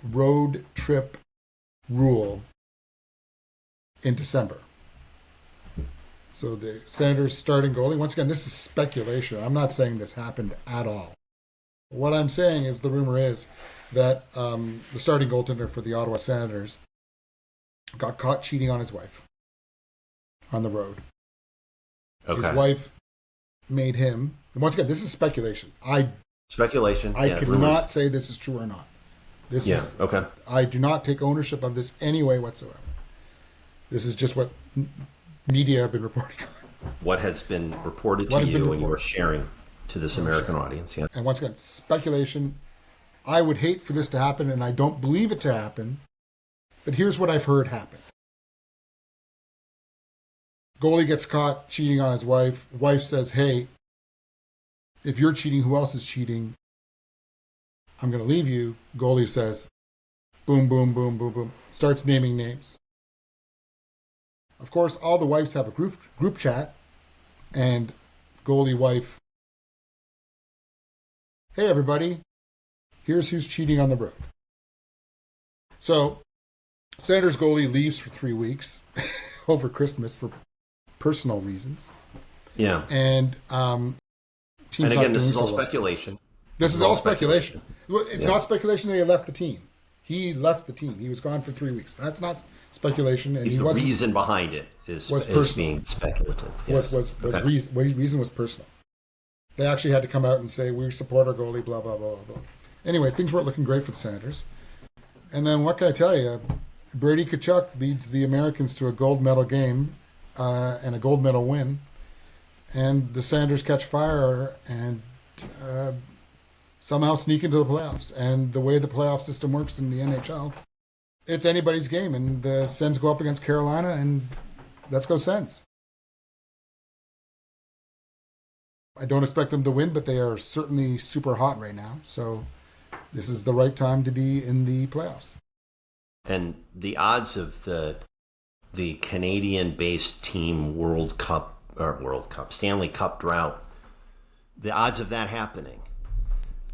S2: road trip rule in December. So the Senators starting goalie, once again, this is speculation. I'm not saying this happened at all. What I'm saying is the rumor is that the starting goaltender for the Ottawa Senators got caught cheating on his wife on the road. Okay. His wife made him. And once again, this is speculation.
S1: Speculation.
S2: I cannot say this is true or not. This is
S1: okay.
S2: I do not take ownership of this any way whatsoever. This is just what media have been reporting on.
S1: What has been reported to you and you're sharing to this American audience, yeah.
S2: And once again, speculation. I would hate for this to happen, and I don't believe it to happen. But here's what I've heard happen. Goalie gets caught cheating on his wife. Wife says, hey, if you're cheating, who else is cheating? I'm going to leave you. Goalie says, boom, boom, boom, boom, boom. Starts naming names. Of course, all the wives have a group chat, and goalie wife, hey, everybody, here's who's cheating on the road. So, Senators goalie leaves for 3 weeks over Christmas for personal reasons.
S1: Yeah.
S2: And team's
S1: again,
S2: not
S1: this is all
S2: so well.
S1: speculation.
S2: This is all speculation. It's not speculation that he left the team. He left the team. He was gone for 3 weeks. That's not speculation. And
S1: the reason behind it is being speculative. Yes.
S2: Reason was personal. They actually had to come out and say, we support our goalie, blah, blah, blah, blah. Anyway, things weren't looking great for the Senators. And then what can I tell you? Brady Tkachuk leads the Americans to a gold medal game and a gold medal win. And the Senators catch fire and somehow sneak into the playoffs. And the way the playoff system works in the NHL, it's anybody's game. And the Sens go up against Carolina, and let's go Sens. I don't expect them to win, but they are certainly super hot right now. So this is the right time to be in the playoffs.
S1: And the odds of the Canadian-based team Stanley Cup drought, the odds of that happening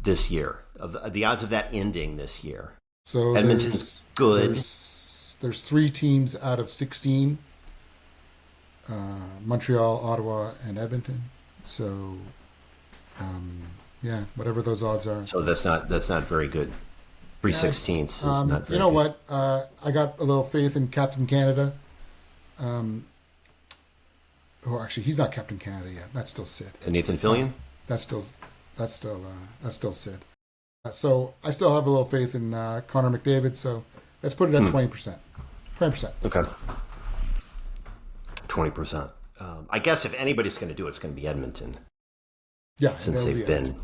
S1: this year, the odds of that ending this year.
S2: So
S1: Edmonton's good.
S2: There's 3 teams out of 16, Montreal, Ottawa, and Edmonton. So, whatever those odds are.
S1: So that's not very good. 3/16 is not very good.
S2: You know what? I got a little faith in Captain Canada. Actually, he's not Captain Canada yet. That's still Sid.
S1: And Nathan Fillion?
S2: That's still Sid. So I still have a little faith in Connor McDavid. So let's put it at 20%. 20%.
S1: Okay. 20%. I guess if anybody's going to do it, it's going to be Edmonton.
S2: Yeah,
S1: since they've been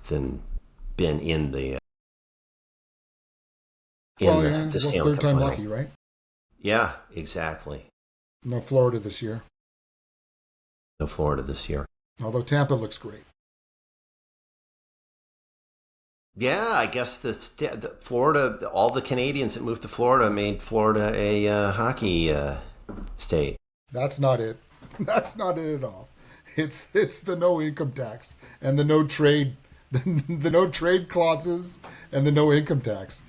S1: in the the Stanley
S2: third time
S1: Cup
S2: lucky, right?
S1: Yeah, exactly.
S2: No Florida this year. Although Tampa looks great.
S1: Yeah, I guess the Florida, all the Canadians that moved to Florida made Florida a hockey state.
S2: That's not it. That's not it at all. It's the no income tax and the no trade, the no trade clauses and the no income tax.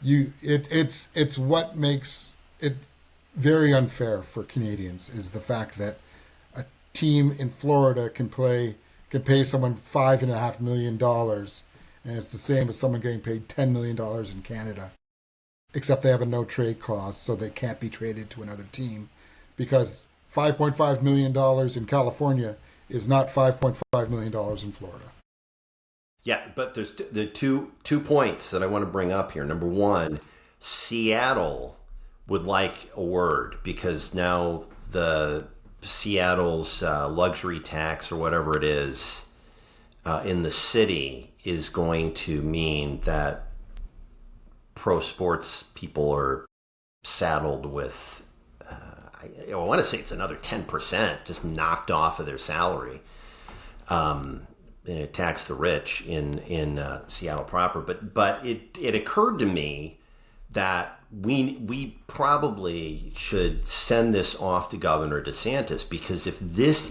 S2: It's what makes it very unfair for Canadians is the fact that a team in Florida can pay someone $5.5 million, and it's the same as someone getting paid $10 million in Canada, except they have a no trade clause, so they can't be traded to another team, because $5.5 million in California is not $5.5 million in Florida.
S1: Yeah, but there's the two points that I want to bring up here. Number one, Seattle would like a word, because now the Seattle's luxury tax or whatever it is in the city is going to mean that pro sports people are saddled with, I want to say it's another 10% just knocked off of their salary. Tax the rich in Seattle proper, but it occurred to me that we probably should send this off to Governor DeSantis, because if this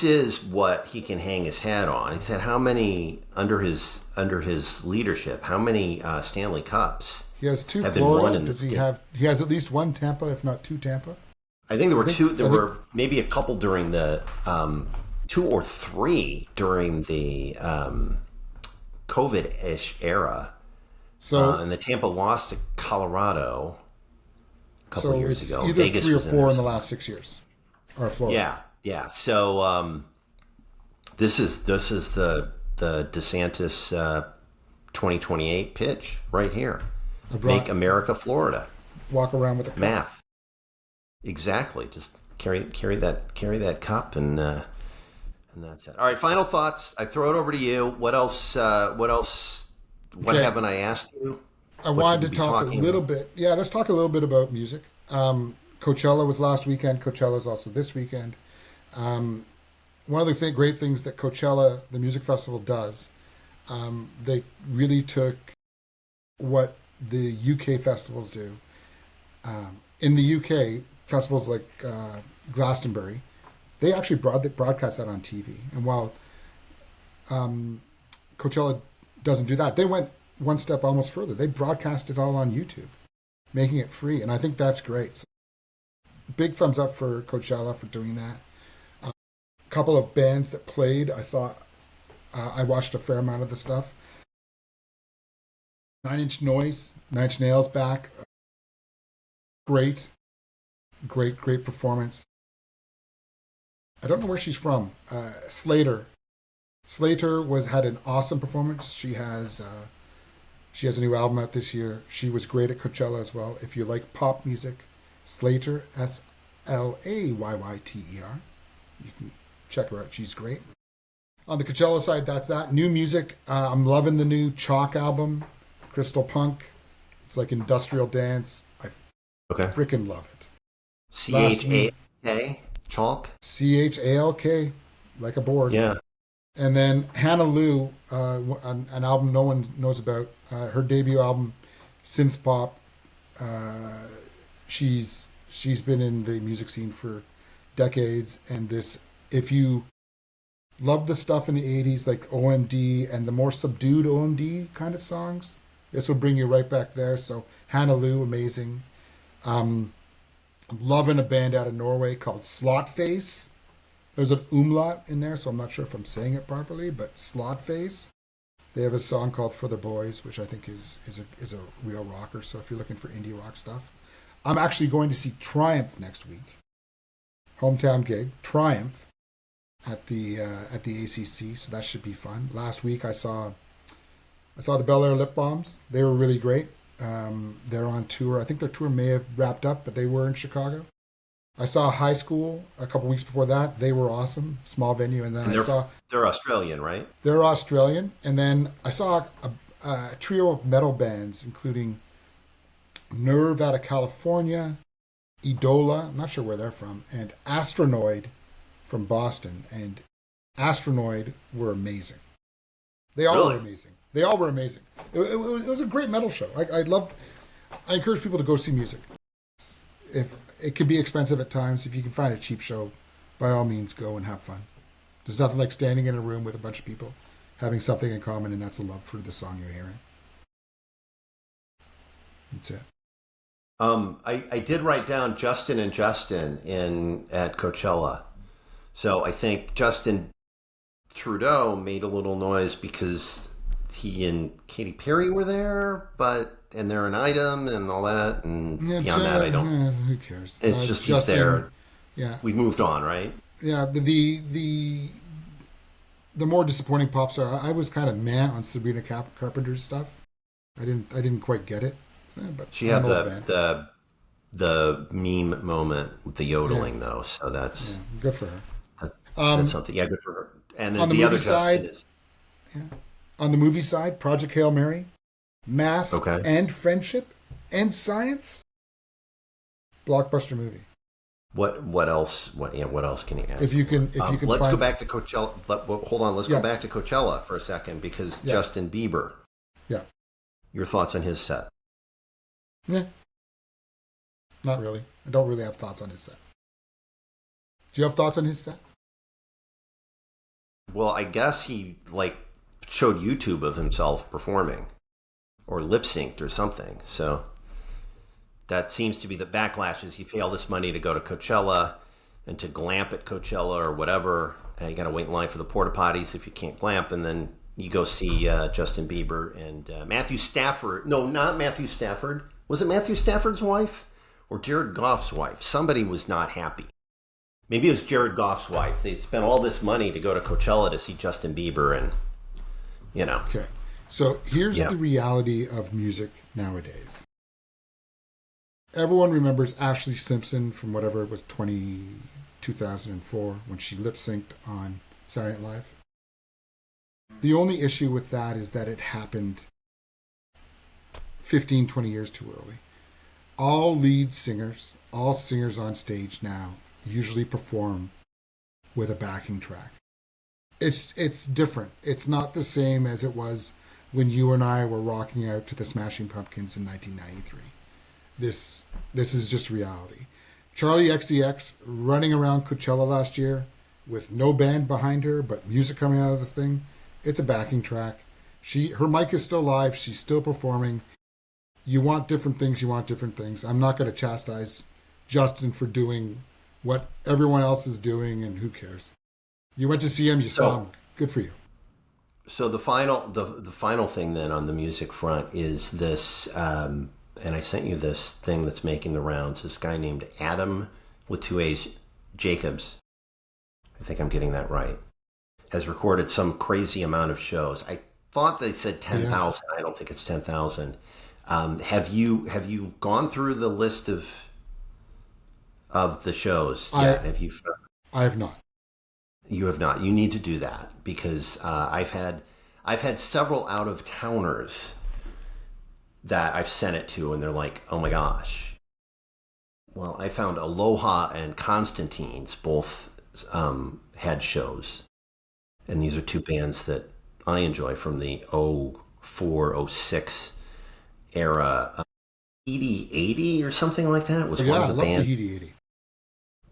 S1: is what he can hang his hat on, he said how many under his leadership, how many Stanley Cups
S2: he has 2 Florida. Does he have? He has at least 1 Tampa, if not 2 Tampa.
S1: I think there were 2. There were maybe a couple during the 2 or 3 during the COVID-ish era. So and the Tampa lost to Colorado a couple years ago.
S2: So it's either Vegas 3 or 4 in the last 6 years, or Florida.
S1: Yeah. So this is the DeSantis 2028 pitch right here. Make America Florida.
S2: Walk around with a cup.
S1: Math. Exactly. Just carry that cup and that's it. All right. Final thoughts. I throw it over to you. What else? What haven't I asked you?
S2: I wanted to talk a little bit. Yeah, let's talk a little bit about music. Coachella was last weekend. Coachella is also this weekend. One of the great things that Coachella, the music festival, does They really took what the UK festivals do. In the UK, festivals like Glastonbury, they actually broadcast that on TV. And while Coachella doesn't do that, they went one step almost further. They broadcast it all on YouTube, making it free. And I think that's great. So, big thumbs up for Coachella for doing that. A couple of bands that played, I thought, I watched a fair amount of the stuff. Nine Inch Nails back. Great performance. I don't know where she's from. Slater had an awesome performance. She has a new album out this year. She was great at Coachella as well. If you like pop music, Slater, Slayyer. You can check her out. She's great. On the Coachella side, that's that. New music. I'm loving the new Chalk album, Crystal Punk. It's like industrial dance. I freaking love it.
S1: CHAK, Chalk?
S2: CHALK, like a board.
S1: Yeah.
S2: And then Hannah Lou, an album no one knows about. Her debut album, synth pop. She's been in the music scene for decades. And this, if you love the stuff in the 80s, like OMD and the more subdued OMD kind of songs, this will bring you right back there. So Hannah Lou, amazing. I'm loving a band out of Norway called Slotface. There's an umlaut in there, so I'm not sure if I'm saying it properly, but Slotface. They have a song called For the Boys, which I think is a real rocker. So if you're looking for indie rock stuff, I'm actually going to see Triumph next week. Hometown gig, Triumph at the ACC, so that should be fun. Last week I saw the Bel Air Lip Bombs. They were really great. They're on tour. I think their tour may have wrapped up, but they were in Chicago. I saw High School a couple weeks before that. They were awesome. Small venue. And then
S1: they're Australian, right?
S2: They're Australian. And then I saw a trio of metal bands, including Nerve out of California, Idola, I'm not sure where they're from, and Astronoid from Boston. And Astronoid were amazing. They all were amazing. It was a great metal show. I encourage people to go see music. If it can be expensive at times, if you can find a cheap show, by all means, go and have fun. There's nothing like standing in a room with a bunch of people, having something in common, and that's a love for the song you're hearing. That's it.
S1: I did write down Justin and Justin at Coachella. So I think Justin Trudeau made a little noise because he and Katy Perry were there, and they're an item and all that, and beyond that, I don't.
S2: Who cares?
S1: It's just
S2: Justin,
S1: he's there.
S2: Yeah,
S1: we've moved on, right?
S2: Yeah. The more disappointing pops are. I was kind of meh on Sabrina Carpenter's stuff. I didn't quite get it. But
S1: she had the meme moment with the yodeling though, so that's
S2: good for her.
S1: That's something. Yeah, good for her. And then
S2: on
S1: the other side is.
S2: Yeah. On the movie side, Project Hail Mary, math and friendship and science. Blockbuster movie.
S1: What else? What else can you add?
S2: If you can
S1: let's go back to Coachella. Hold on. Let's go back to Coachella for a second because Justin Bieber.
S2: Yeah.
S1: Your thoughts on his set?
S2: Yeah. Not really. I don't really have thoughts on his set. Do you have thoughts on his set?
S1: Well, I guess he showed YouTube of himself performing or lip synced or something. So that seems to be the backlash is you pay all this money to go to Coachella and to glamp at Coachella or whatever. And you got to wait in line for the porta potties if you can't glamp. And then you go see Justin Bieber and Matthew Stafford. No, not Matthew Stafford. Was it Matthew Stafford's wife or Jared Goff's wife? Somebody was not happy. Maybe it was Jared Goff's wife. They spent all this money to go to Coachella to see Justin Bieber and,
S2: Okay. So here's the reality of music nowadays. Everyone remembers Ashley Simpson from whatever it was, 2004, when she lip synced on Saturday Night Live. The only issue with that is that it happened 15, 20 years too early. All singers on stage now usually perform with a backing track. It's different. It's not the same as it was when you and I were rocking out to the Smashing Pumpkins in 1993. This is just reality. Charlie XCX running around Coachella last year with no band behind her, but music coming out of the thing. It's a backing track. Her mic is still live. She's still performing. You want different things. You want different things. I'm not going to chastise Justin for doing what everyone else is doing, and who cares? You went to see him. You saw him. Good for you.
S1: So the final thing then on the music front is this, and I sent you this thing that's making the rounds. This guy named Adam with 2 A's Jacobs. I think I'm getting that right. Has recorded some crazy amount of shows. I thought they said 10,000. Yeah. I don't think it's 10,000. Have you gone through the list of the shows yet?
S2: I have not.
S1: You have not. You need to do that because I've had several out of towners that I've sent it to, and they're like, "Oh my gosh." Well, I found Aloha and Constantine's both had shows, and these are two bands that I enjoy from the 04, 06 era. Tahiti 80 or something like that was one of the bands. Yeah, I love
S2: Tahiti 80.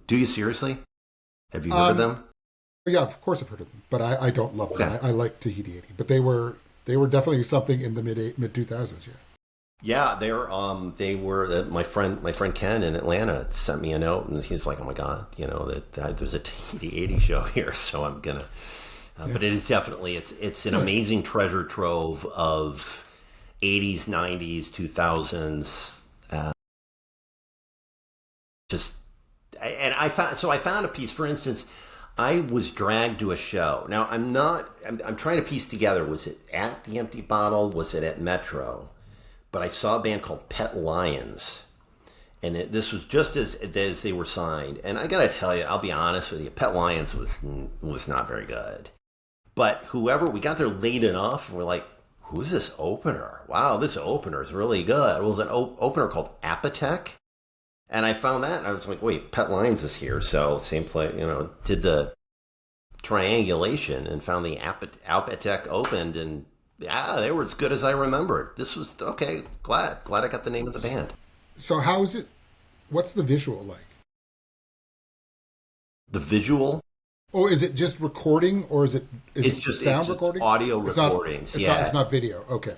S1: Do you seriously? Have you heard of them?
S2: Yeah, of course I've heard of them, but I don't love them. I like Tahiti 80, but they were definitely something in the mid 2000s. Yeah.
S1: Yeah, they were. My friend Ken in Atlanta sent me a note, and he's like, "Oh my God, that there's a Tahiti 80 show here." So I'm gonna. But it is definitely it's an amazing treasure trove of 80s, 90s, 2000s. I found a piece. For instance, I was dragged to a show. Now I'm trying to piece together. Was it at the Empty Bottle? Was it at Metro? But I saw a band called Pet Lions, and this was just as they were signed. And I gotta tell you, I'll be honest with you, Pet Lions was not very good. But we got there late enough, and we're like, who's this opener? Wow, this opener is really good. It was an opener called Apotec, and I found that, and I was like, wait, Pet Lions is here, so same play, did the triangulation and found the Apotec opened, and yeah, they were as good as I remembered. This was okay. Glad I got the name of the band.
S2: So how is it? What's the visual like?
S1: The visual?
S2: Oh, is it just recording, or is it sound recording?
S1: Audio recordings.
S2: It's not video. Okay.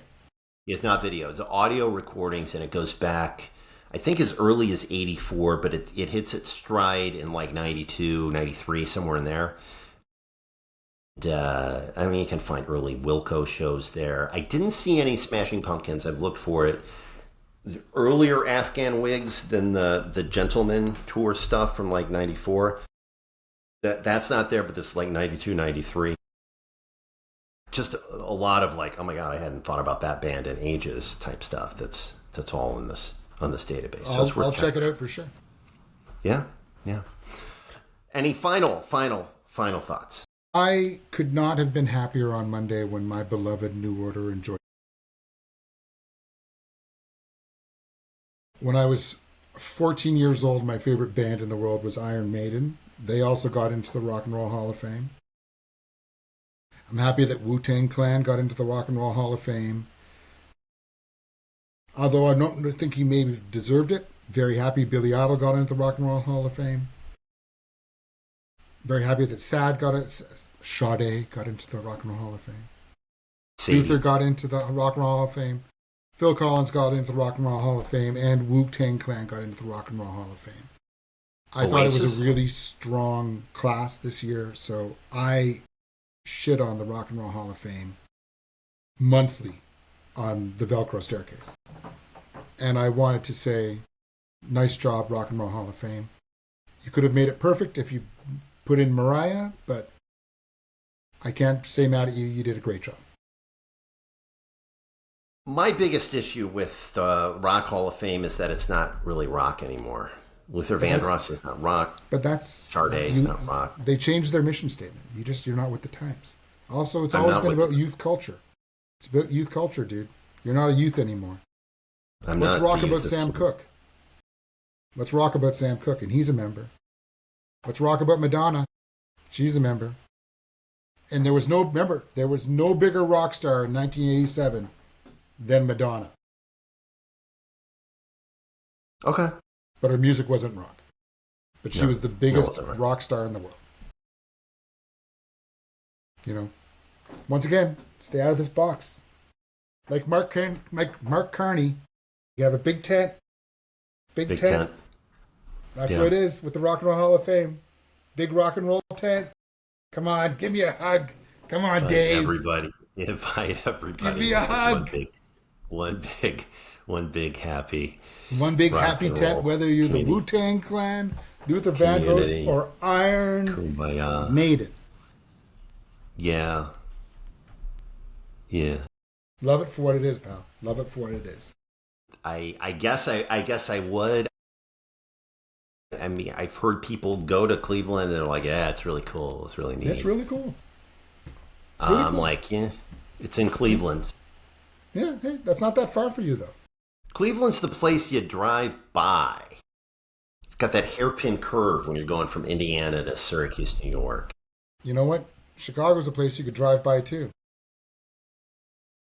S1: It's not video. It's audio recordings, and it goes back, I think, as early as 84, but it hits its stride in like 92, 93, somewhere in there. You can find early Wilco shows there. I didn't see any Smashing Pumpkins. I've looked for it. Earlier Afghan Wigs than the Gentleman tour stuff from like 94. That's not there, but this is like 92, 93. Just a lot of like, oh my God, I hadn't thought about that band in ages type stuff. That's all on this database.
S2: I'll check it out for sure.
S1: Yeah. Any final thoughts?
S2: I could not have been happier on Monday when my beloved New Order enjoyed. When I was 14 years old, my favorite band in the world was Iron Maiden. They also got into the Rock and Roll Hall of Fame. I'm happy that Wu-Tang Clan got into the Rock and Roll Hall of Fame. Although I don't think he maybe deserved it. Very happy Billy Idol got into the Rock and Roll Hall of Fame. Very happy that Sade got into the Rock and Roll Hall of Fame. Luther got into the Rock and Roll Hall of Fame. Phil Collins got into the Rock and Roll Hall of Fame, and Wu-Tang Clan got into the Rock and Roll Hall of Fame. I thought it was a really strong class this year, so I shit on the Rock and Roll Hall of Fame monthly on the Velcro staircase. And I wanted to say, nice job, Rock and Roll Hall of Fame. You could have made it perfect if you put in Mariah, but I can't say mad at you. You did a great job.
S1: My biggest issue with Rock Hall of Fame is that it's not really rock anymore. Luther Vandross is not rock.
S2: But that's
S1: Sade is not rock.
S2: They changed their mission statement. You're not with the times. Also, it's always been about youth culture. It's about youth culture, dude. You're not a youth anymore. Let's rock about Sam Cooke. Let's rock about Sam Cooke, and he's a member. Let's rock about Madonna. She's a member. And there was no bigger rock star in 1987 than Madonna.
S1: Okay.
S2: But her music wasn't rock. But she was the biggest rock star in the world. You know, once again, stay out of this box. Like Mark Carney, you have a big tent. Big tent. That's what it is with the Rock and Roll Hall of Fame. Big rock and roll tent. Come on, give me a hug. Come on, Dave.
S1: Invite everybody.
S2: Give me a hug.
S1: One big happy.
S2: One big happy tent, whether you're the Wu-Tang Clan, Luther Vandross, or Iron
S1: Kumbaya.
S2: Maiden.
S1: Yeah. Yeah.
S2: Love it for what it is, pal. Love it for what it is.
S1: I guess I would. I mean, I've heard people go to Cleveland and they're like, yeah, it's really cool. It's really neat.
S2: It's really cool.
S1: I'm like, yeah, it's in Cleveland.
S2: Yeah, hey, that's not that far for you, though.
S1: Cleveland's the place you drive by. It's got that hairpin curve when you're going from Indiana to Syracuse, New York.
S2: You know what? Chicago's a place you could drive by, too.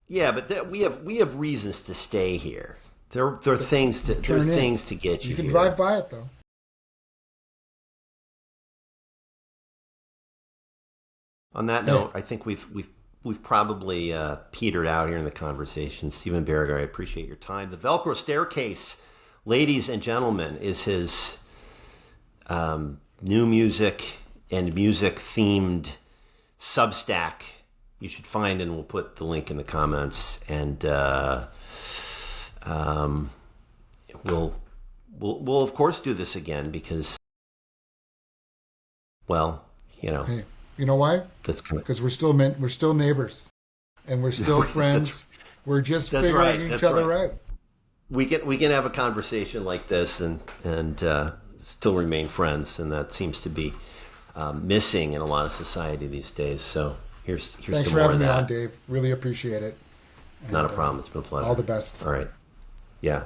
S1: Yeah, but we have reasons to stay here. There are things to get you.
S2: You can
S1: here.
S2: drive by it, though.
S1: On that note, I think we've probably petered out here in the conversation. Stephen Barrigar, I appreciate your time. The Velcro Staircase, ladies and gentlemen, is his new music and music-themed Substack. You should find, and we'll put the link in the comments. And we'll of course do this again because, well, you know.
S2: Hey. You know why? Because we're still neighbors, and we're still friends. We're just figuring each other out.
S1: We can have a conversation like this and still remain friends, and that seems to be missing in a lot of society these days. So here's
S2: thanks for having me on, Dave. Really appreciate it.
S1: Not a problem. It's been a pleasure.
S2: All the best.
S1: All right. Yeah.